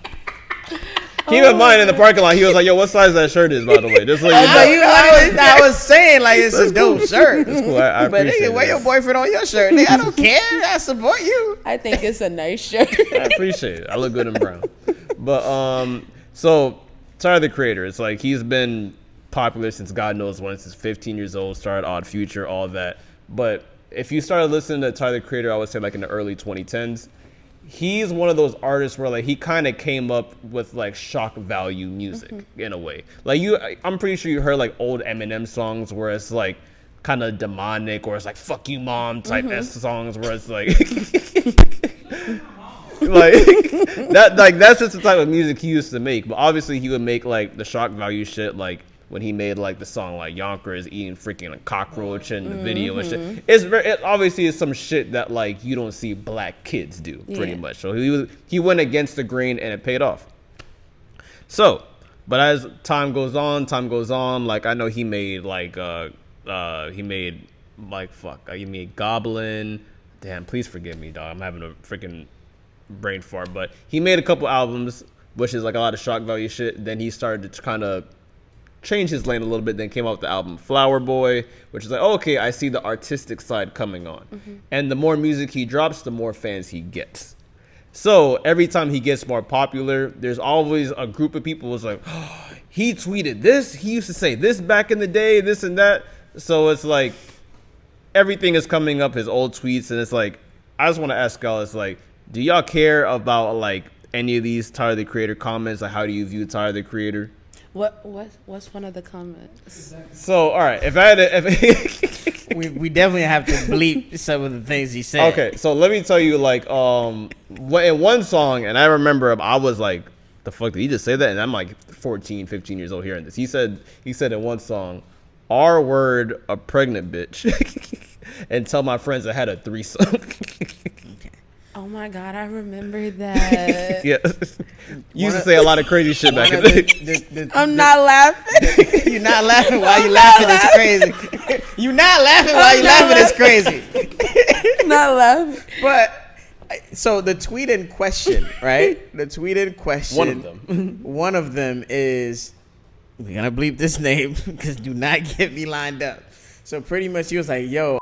Keep in mind, in the parking lot, he was like, "Yo, what size that shirt is, by the way?" Just like I was saying, like, it's a dope shirt. That's cool. I But appreciate nigga, wear it. your boyfriend on your shirt. Nigga, I don't care. I support you. I think it's a nice shirt. I appreciate it. I look good in brown. But so Tyler the Creator, it's like he's been popular since God knows when. Since 15 years old, started Odd Future, all that. But if you started listening to Tyler the Creator, I would say like in the early 2010s, he's one of those artists where like he kind of came up with like shock value music in a way. Like I'm pretty sure you heard like old Eminem songs where it's like kind of demonic, or it's like "fuck you, mom" type songs where it's like. Like that, like that's just the type of music he used to make. But obviously, he would make like the shock value shit, like when he made like the song like Yonkers eating freaking a cockroach in the video and shit. It obviously is some shit that like you don't see black kids do pretty much. So he went against the grain and it paid off. So, but as time goes on, like I know he made like he made Goblin. Damn, please forgive me, dog. I'm having a freaking brain fart, but he made a couple albums, which is like a lot of shock value shit. Then he started to kind of change his lane a little bit. Then came out with the album Flower Boy, which is like, okay, I see the artistic side coming on. And the more music he drops, the more fans he gets. So every time he gets more popular, there's always a group of people who's like, oh, he tweeted this, he used to say this back in the day, this and that. So it's like everything is coming up, his old tweets, and it's like, I just want to ask y'all, it's like, do y'all care about like any of these Tyler the Creator comments? Like, how do you view Tyler the Creator? What's one of the comments? So, all right, if I had to, we definitely have to bleep some of the things he said. Okay, so let me tell you, like, in one song, and I remember I was like, the fuck did he just say that? And I'm like 14, 15 years old hearing this. He said in one song, R word a pregnant bitch, and tell my friends I had a threesome. Oh my God, I remember that. Yeah. You used to say a lot of crazy shit back in the day. I'm not laughing. You're not laughing while you laughing. It's crazy. You're not laughing while you laughing. It's crazy. Not laughing. But so the tweet in question, right? The tweet in question. One of them is, we're gonna bleep this name because do not get me lined up. So pretty much he was like, yo,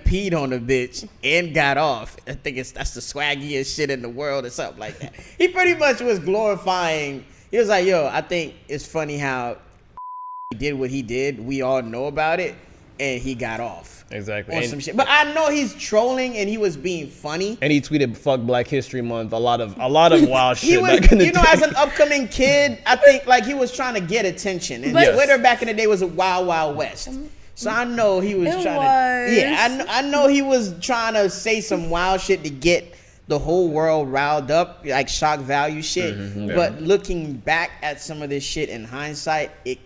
peed on a bitch and got off. I think that's the swaggiest shit in the world or something like that. He pretty much was glorifying. He was like, yo, I think it's funny how he did what he did. We all know about it, and he got off. Exactly. On some shit. But I know he's trolling and he was being funny. And he tweeted "fuck Black History Month." A lot of wild shit. He was, back in the you know, day. as an upcoming kid, I think like he was trying to get attention. And Twitter back in the day was a wild, wild west. So I know he was trying to. Yeah, I know he was trying to say some wild shit to get the whole world riled up, like shock value shit. But looking back at some of this shit in hindsight, it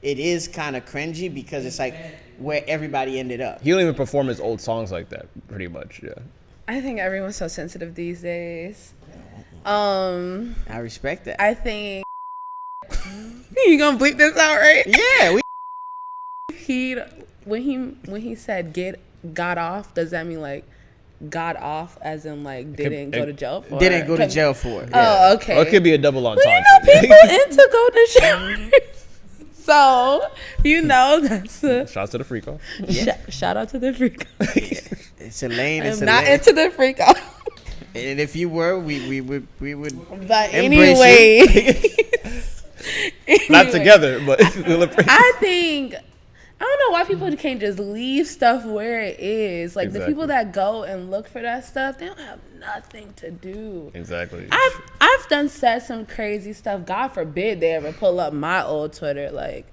is kind of cringy because it's like where everybody ended up. He don't even perform his old songs like that, pretty much. Yeah. I think everyone's so sensitive these days. I respect that. I think you gonna bleep this out, right? Yeah. When he said got off, does that mean like got off as in like didn't go to jail for? Didn't go to jail for. Yeah. Oh, okay. Or it could be a double entendre. You know people into golden showers. So, you know, that's a... Shout out to the freak off. Shout out to the freak off. It's a lane. I'm not into the freak off. And if you were, we would But embrace anyway, Not together, but I think I don't know why people can't just leave stuff where it is. Like the Exactly. people that go and look for that stuff, they don't have nothing to do. Exactly. I've done said some crazy stuff. God forbid they ever pull up my old Twitter. Like,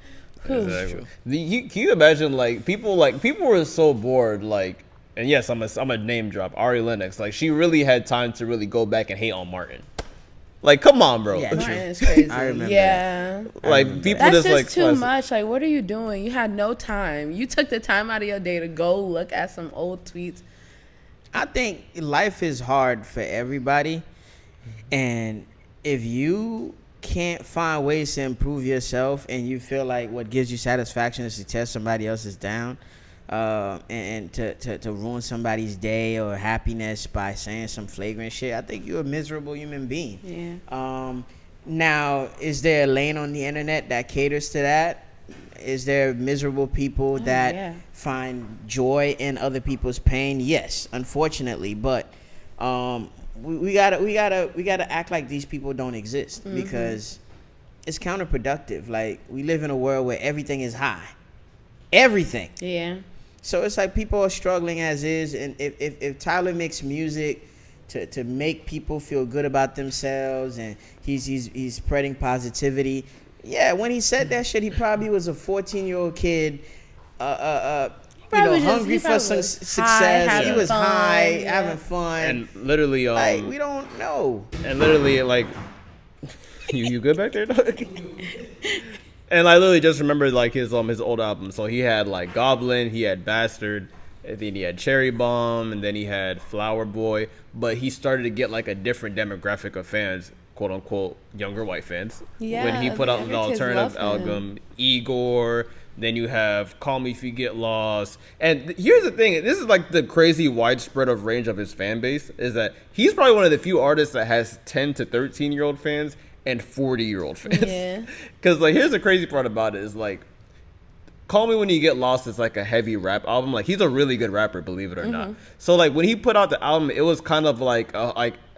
whew. Exactly. Can you imagine people were so bored like, and yes, I'm a name drop Ari Lennox. Like she really had time to really go back and hate on Martin. Like, come on, bro. Yeah, Martin is crazy. I remember yeah. Like people That's just like too much. Like, what are you doing? You had no time. You took the time out of your day to go look at some old tweets. I think life is hard for everybody, and if you can't find ways to improve yourself and you feel like what gives you satisfaction is to tear somebody else's down, and to ruin somebody's day or happiness by saying some flagrant shit, I think you're a miserable human being. Yeah. Now, is there a lane on the internet that caters to that? Is there miserable people that find joy in other people's pain? Yes, unfortunately, but we gotta act like these people don't exist, because it's counterproductive. Like, we live in a world where everything is high, everything. Yeah. So it's like people are struggling as is, and if Tyler makes music to make people feel good about themselves, and he's spreading positivity. Yeah, when he said that shit, he probably was a 14-year-old kid, hungry for some success. He was high, having fun, and literally, like, we don't know. And literally, like, you good back there, dog? And I literally just remembered like his old album. So he had like Goblin, he had Bastard, and then he had Cherry Bomb, and then he had Flower Boy. But he started to get like a different demographic of fans, quote unquote, younger white fans. Yeah, when he put out the the kids alternative love him. album, Igor. Then you have Call Me If You Get Lost. And here's the thing. This is like the crazy widespread of range of his fan base, is that he's probably one of the few artists that has 10 to 13-year-old fans and 40-year-old fans. Yeah. Because, like, here's the crazy part about it is, like, Call Me When You Get Lost is, like, a heavy rap album. Like, he's a really good rapper, believe it or not. So, like, when he put out the album, it was kind of like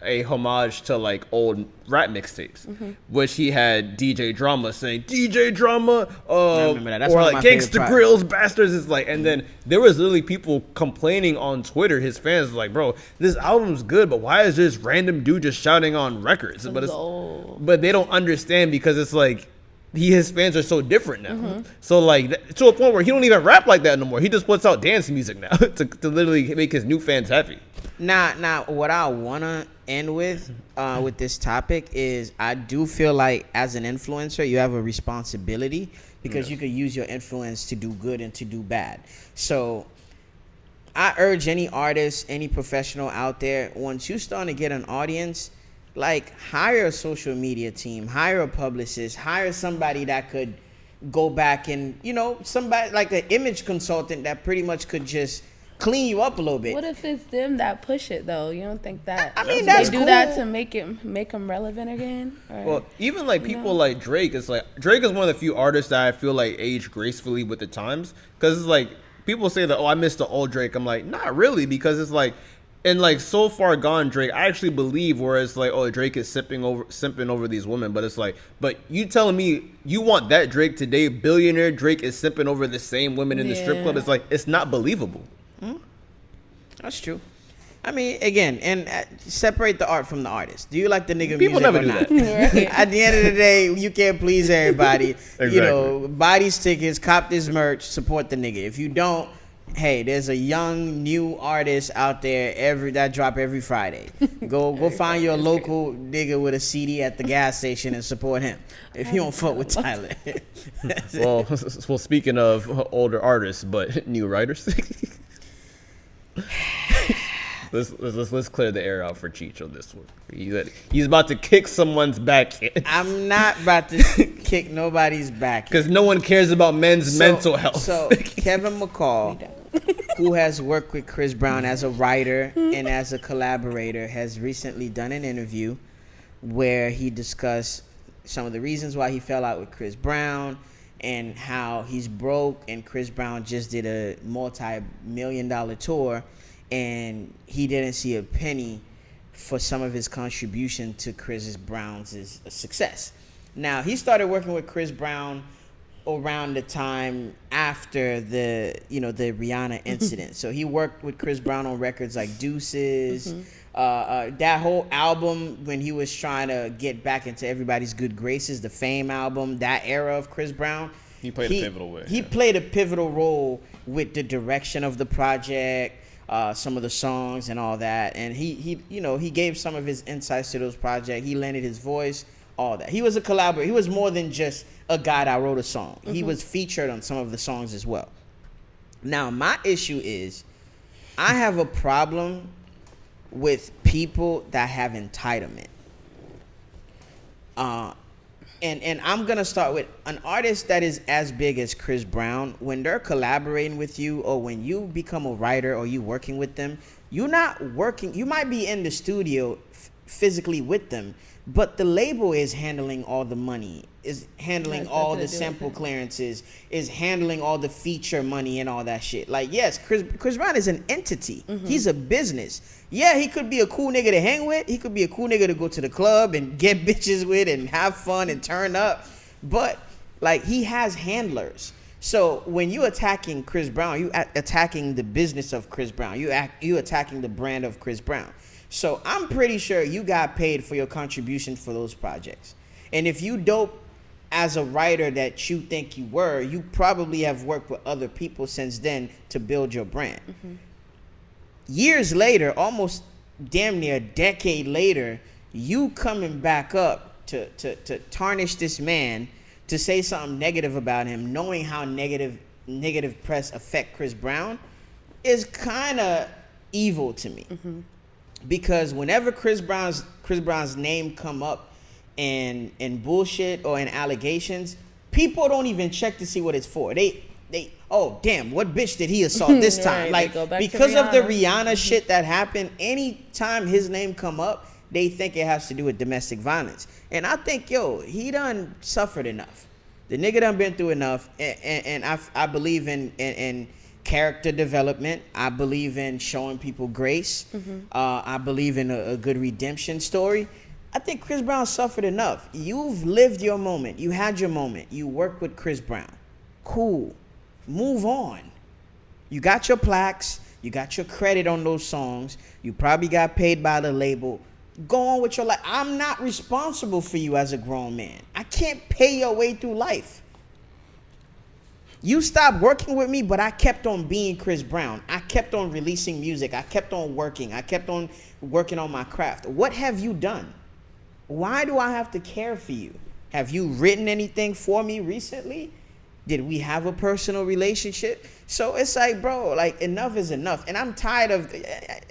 a homage to, like, old rap mixtapes, which he had DJ Drama saying, DJ Drama, remember that. That's or, one of like, my Gangsta favorite Grills, Bastards. Is like, and then there was literally people complaining on Twitter, his fans, like, bro, this album's good, but why is this random dude just shouting on records? But they don't understand, because it's like, his fans are so different now. So like to a point where he don't even rap like that no more. He just puts out dance music now to literally make his new fans happy. Now, what I wanna end with this topic is, I do feel like as an influencer, you have a responsibility, because you could use your influence to do good and to do bad. So I urge any artist, any professional out there, once you start to get an audience, like, hire a social media team, hire a publicist, hire somebody that could go back and, somebody like an image consultant that pretty much could just clean you up a little bit. What if it's them that push it though? You don't think that? I mean, that's they do cool. that to make them relevant again? Or, Well, even like people like Drake, it's like Drake is one of the few artists that I feel like age gracefully with the times, because it's like people say that, oh, I miss the old Drake. I'm like, not really, because it's like, and like So Far Gone Drake, I actually believe, where it's like, oh, Drake is simping over these women, but it's like, but you telling me you want that Drake today? Billionaire Drake is simping over the same women in the strip club. It's like, it's not believable. That's true. I mean, again, and separate the art from the artist. Do you like the nigga People music never or do not? that. At the end of the day, you can't please everybody. Exactly. Buy these tickets, cop this merch, support the nigga. If you don't, hey, there's a young new artist out there that drop every Friday. Go find your local nigga with a CD at the gas station and support him. If you don't fuck with Tyler. Well, speaking of older artists, but new writers. Let's clear the air out for Cheech on this one. He's about to kick someone's back in. I'm not about to kick nobody's back, because no one cares about men's mental health. So Kevin McCall, who has worked with Chris Brown as a writer and as a collaborator, has recently done an interview where he discussed some of the reasons why he fell out with Chris Brown, and how he's broke, and Chris Brown just did a multi-million-dollar tour, and he didn't see a penny for some of his contribution to Chris Brown's success. Now, he started working with Chris Brown around the time after the Rihanna incident. So he worked with Chris Brown on records like Deuces, that whole album when he was trying to get back into everybody's good graces, the Fame album, that era of Chris Brown. He played a pivotal way. He played a pivotal role with the direction of the project, some of the songs and all that. And he gave some of his insights to those projects. He lended his voice, all that. He was a collaborator. He was more than just a guy that wrote a song. He was featured on some of the songs as well. Now, my issue is I have a problem with people that have entitlement. And I'm going to start with an artist that is as big as Chris Brown. When they're collaborating with you, or when you become a writer or you working with them, you're not working. You might be in the studio physically with them, but the label is handling all the money, is handling all the sample clearances, is handling all the feature money and all that shit. Like, yes, Chris Brown is an entity. He's a business. Yeah, he could be a cool nigga to hang with. He could be a cool nigga to go to the club and get bitches with and have fun and turn up. But, like, he has handlers. So when you attacking Chris Brown, you attacking the business of Chris Brown. You attacking the brand of Chris Brown. So I'm pretty sure you got paid for your contribution for those projects. And if you dope as a writer that you think you were, you probably have worked with other people since then to build your brand. Years later, almost damn near a decade later, you coming back up to tarnish this man, to say something negative about him, knowing how negative press affect Chris Brown, is kind of evil to me. Because whenever Chris Brown's name come up in bullshit or in allegations, people don't even check to see what it's for. They oh damn, what bitch did he assault this time? Right, like, because of the Rihanna shit that happened, anytime his name come up, they think it has to do with domestic violence. And I think, he done suffered enough. The nigga done been through enough, and I believe in character development. I believe in showing people grace. I believe in a good redemption story. I think Chris Brown suffered enough. You've lived your moment. You had your moment. You worked with Chris Brown. Cool. Move on. You got your plaques. You got your credit on those songs. You probably got paid by the label. Go on with your life. I'm not responsible for you as a grown man. I can't pay your way through life. You stopped working with me, but I kept on being Chris Brown. I kept on releasing music. I kept on working. I kept on working on my craft. What have you done? Why do I have to care for you? Have you written anything for me recently? Did we have a personal relationship? So it's like, bro, like, enough is enough. And I'm tired of,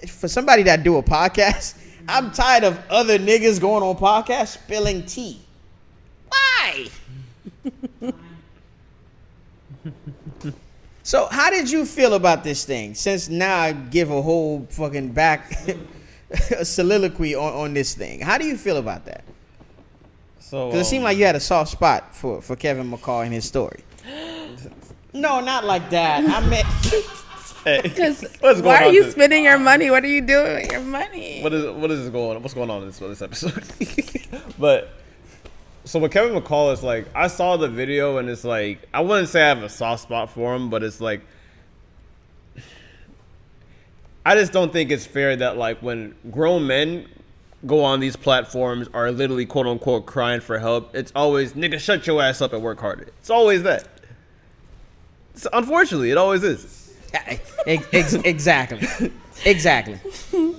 for somebody that do a podcast, I'm tired of other niggas going on podcasts spilling tea. Why? So how did you feel about this thing? Since now I give a whole fucking a soliloquy on this thing. How do you feel about that? So, because it seemed like you had a soft spot for Kevin McCall and his story. No, not like that. I meant... Because why are you spending your money? What are you doing with your money? What is going on? What's going on in this episode? But so with Kevin McCall, it's like, I saw the video and it's like, I wouldn't say I have a soft spot for him, but it's like, I just don't think it's fair that, like, when grown men go on these platforms are literally quote unquote crying for help, it's always, nigga, shut your ass up and work harder. It's always that. Unfortunately, it always is. Exactly. Exactly.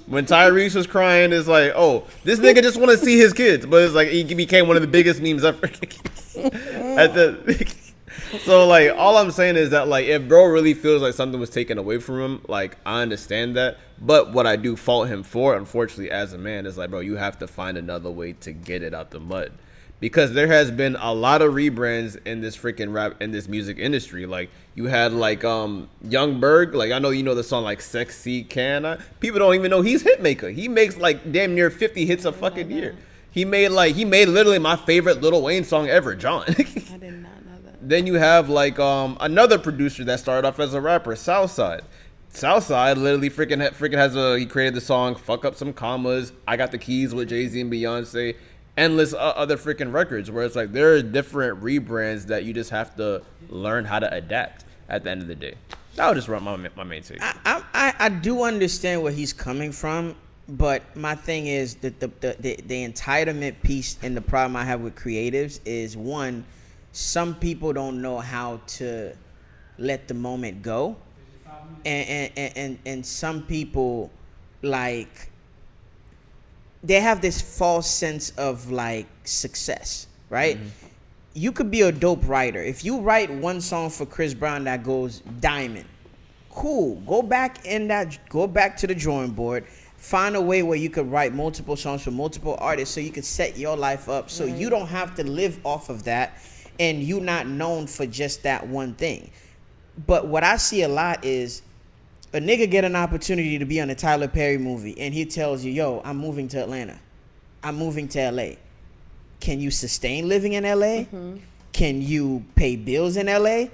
When Tyrese was crying, it's like, oh, this nigga just want to see his kids, but it's like he became one of the biggest memes ever. So, like, all I'm saying is that, like, if bro really feels like something was taken away from him, like, I understand that. But what I do fault him for, unfortunately, as a man, is like, bro, you have to find another way to get it out the mud. Because there has been a lot of rebrands in this freaking rap, in this music industry. Like, you had, like, Young Berg. Like, I know you know the song, like, Sexy Can I? People don't even know he's Hitmaker. He makes, like, damn near 50 hits a fucking year. He made literally my favorite Lil Wayne song ever, John. I did not know that. Then you have, like, another producer that started off as a rapper, Southside. Southside literally freaking has he created the song "Fuck Up Some Commas." I Got the Keys with Jay-Z and Beyonce. Endless other freaking records where it's like there are different rebrands that you just have to learn how to adapt at the end of the day. That would just run my main take. I do understand where he's coming from, but my thing is that the entitlement piece and the problem I have with creatives is, one, some people don't know how to let the moment go, and some people, like, they have this false sense of like success, right? Mm-hmm. You could be a dope writer. If you write one song for Chris Brown that goes diamond, cool. Go back to the drawing board. Find a way where you could write multiple songs for multiple artists so you could set your life up so you don't have to live off of that and you not known for just that one thing. But what I see a lot is a nigga get an opportunity to be on a Tyler Perry movie and he tells you, yo, I'm moving to Atlanta. I'm moving to LA. Can you sustain living in LA? Mm-hmm. Can you pay bills in LA?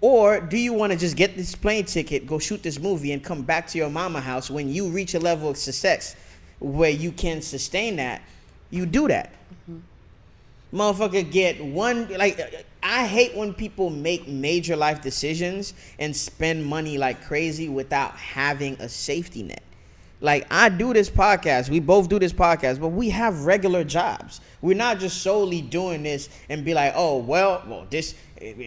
Or do you want to just get this plane ticket, go shoot this movie, and come back to your mama house when you reach a level of success where you can sustain that? You do that. Mm-hmm. Motherfucker get one, like, I hate when people make major life decisions and spend money like crazy without having a safety net. Like, I do this podcast, we both do this podcast, but we have regular jobs. We're not just solely doing this and be like, oh, well, this,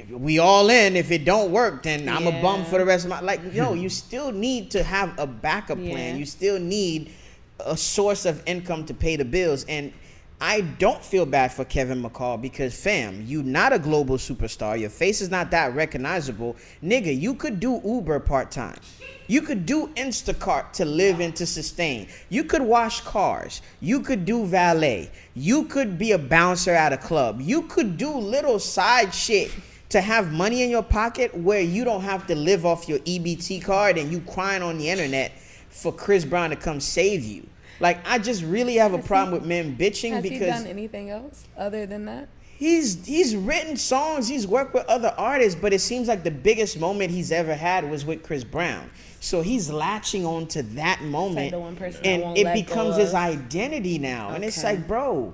we all in. If it don't work, then I'm a bum for the rest of my, like, yo, you still need to have a backup plan. You still need a source of income to pay the bills. And I don't feel bad for Kevin McCall because, fam, you not a global superstar. Your face is not that recognizable. Nigga, you could do Uber part-time. You could do Instacart to live and to sustain. You could wash cars. You could do valet. You could be a bouncer at a club. You could do little side shit to have money in your pocket where you don't have to live off your EBT card and you crying on the internet for Chris Brown to come save you. Like, I just really have a problem with men bitching because... Has he done anything else other than that? He's written songs, he's worked with other artists, but it seems like the biggest moment he's ever had was with Chris Brown. So he's latching on to that moment, the one person and it becomes his identity now. Okay. And it's like, bro,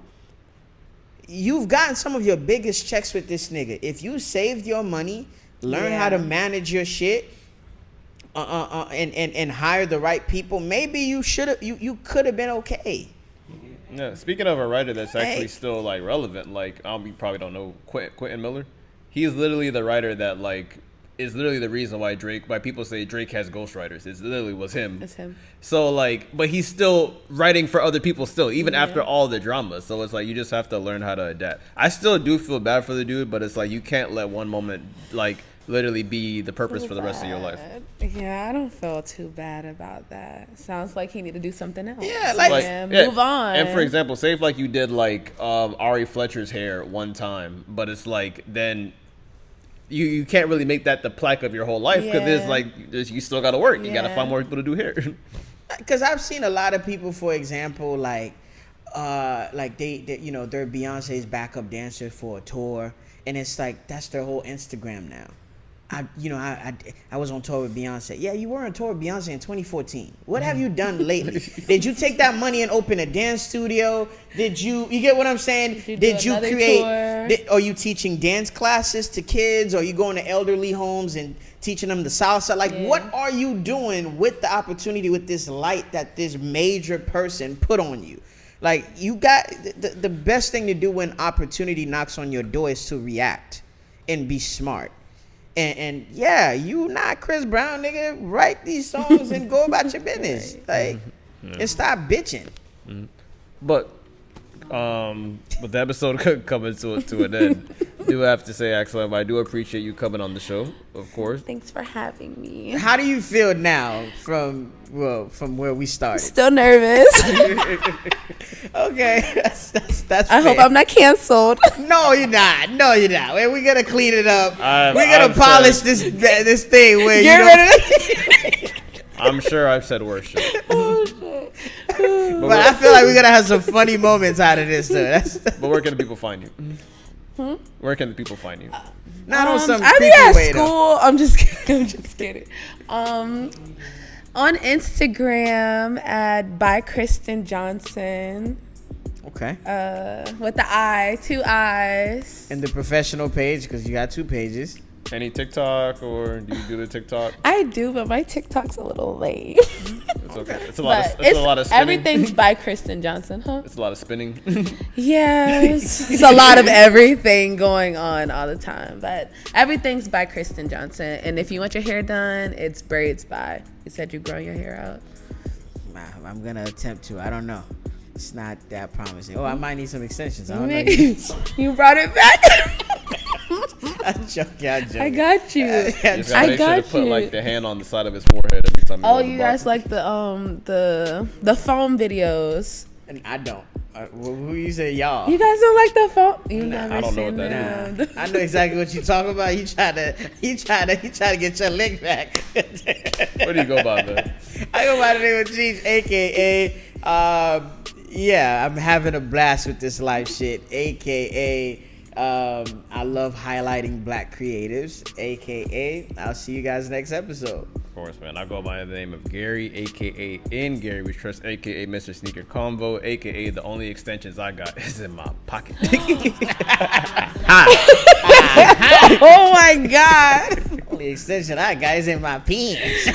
you've gotten some of your biggest checks with this nigga. If you saved your money, learn how to manage your shit, and hire the right people, maybe you could have been okay. Yeah, speaking of a writer that's actually still like relevant, like you probably don't know Quentin Miller. He's literally the writer that like is literally the reason why people say Drake has ghostwriters. It literally was him. It's him. So like, but he's still writing for other people still, even after all the drama. So it's like you just have to learn how to adapt. I still do feel bad for the dude, but it's like you can't let one moment like literally be the purpose for the rest of your life. Yeah, I don't feel too bad about that. Sounds like he need to do something else. Yeah, move on. And for example, say if like you did like Ari Fletcher's hair one time, but it's like then you can't really make that the plaque of your whole life because it's like you still got to work. You got to find more people to do hair. Because I've seen a lot of people, for example, like they you know, they're Beyonce's backup dancer for a tour, and it's like that's their whole Instagram now. I was on tour with Beyonce. Yeah, you were on tour with Beyonce in 2014. What have you done lately? Did you take that money and open a dance studio? You get what I'm saying? Did you create, are you teaching dance classes to kids? Or are you going to elderly homes and teaching them the salsa? Like, what are you doing with the opportunity, with this light that this major person put on you? Like, you got, the best thing to do when opportunity knocks on your door is to react and be smart. And you not Chris Brown, nigga. Write these songs and go about your business. Like, and stop bitching. But with the episode coming to an end, I do have to say, Axel, I do appreciate you coming on the show, of course. Thanks for having me. How do you feel now from where we started? Still nervous. Okay, that's I hope I'm not canceled. No, you're not. We're gonna clean it up. We're gonna polish this thing. Where you're ready. I'm sure I've said worse shit. Oh shit. But I feel like we're gonna have some funny moments out of this too. But where can people find you? Where can the people find you? Not on some I be creepy at way though. school. I'm just kidding. I'm just kidding. On Instagram at by Kristin Johnson. Okay. With the I, 2 I's. And the professional page, because you got 2 pages. Any TikTok, or do you do the TikTok? I do, but my TikTok's a little lame. It's okay. It's a lot of spinning. Everything's by Kristin Johnson, huh? It's a lot of spinning. Yes. It's a lot of everything going on all the time. But everything's by Kristin Johnson. And if you want your hair done, it's braids by. You said you grow your hair out. I'm going to attempt to. I don't know. It's not that promising. Oh, I might need some extensions. I don't know. You brought it back. I'm joking. I got you. You just gotta I make sure got to put you. like the hand on the side of his forehead every time. Oh, you guys like the foam videos? And I don't. Who you say y'all? You guys don't like the foam? You Nah, never I don't know seen what that them. I know exactly what you're talking about. He tried to get your lick back. Where do you go by that? I go by the name of Cheech, aka I'm having a blast with this life shit, aka I love highlighting black creatives, aka I'll see you guys next episode. Of course, man. I go by the name of Gary, aka in Gary We Trust, aka Mr. Sneaker Convo, aka the only extensions I got is in my pocket. Oh my god! Only extension I got is in my pants.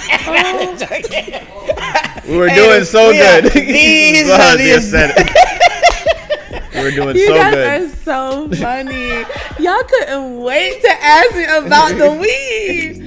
We were doing so good. These Well, are I just the said it. We were doing You so guys good. are so funny. Y'all couldn't wait to ask me about the weed.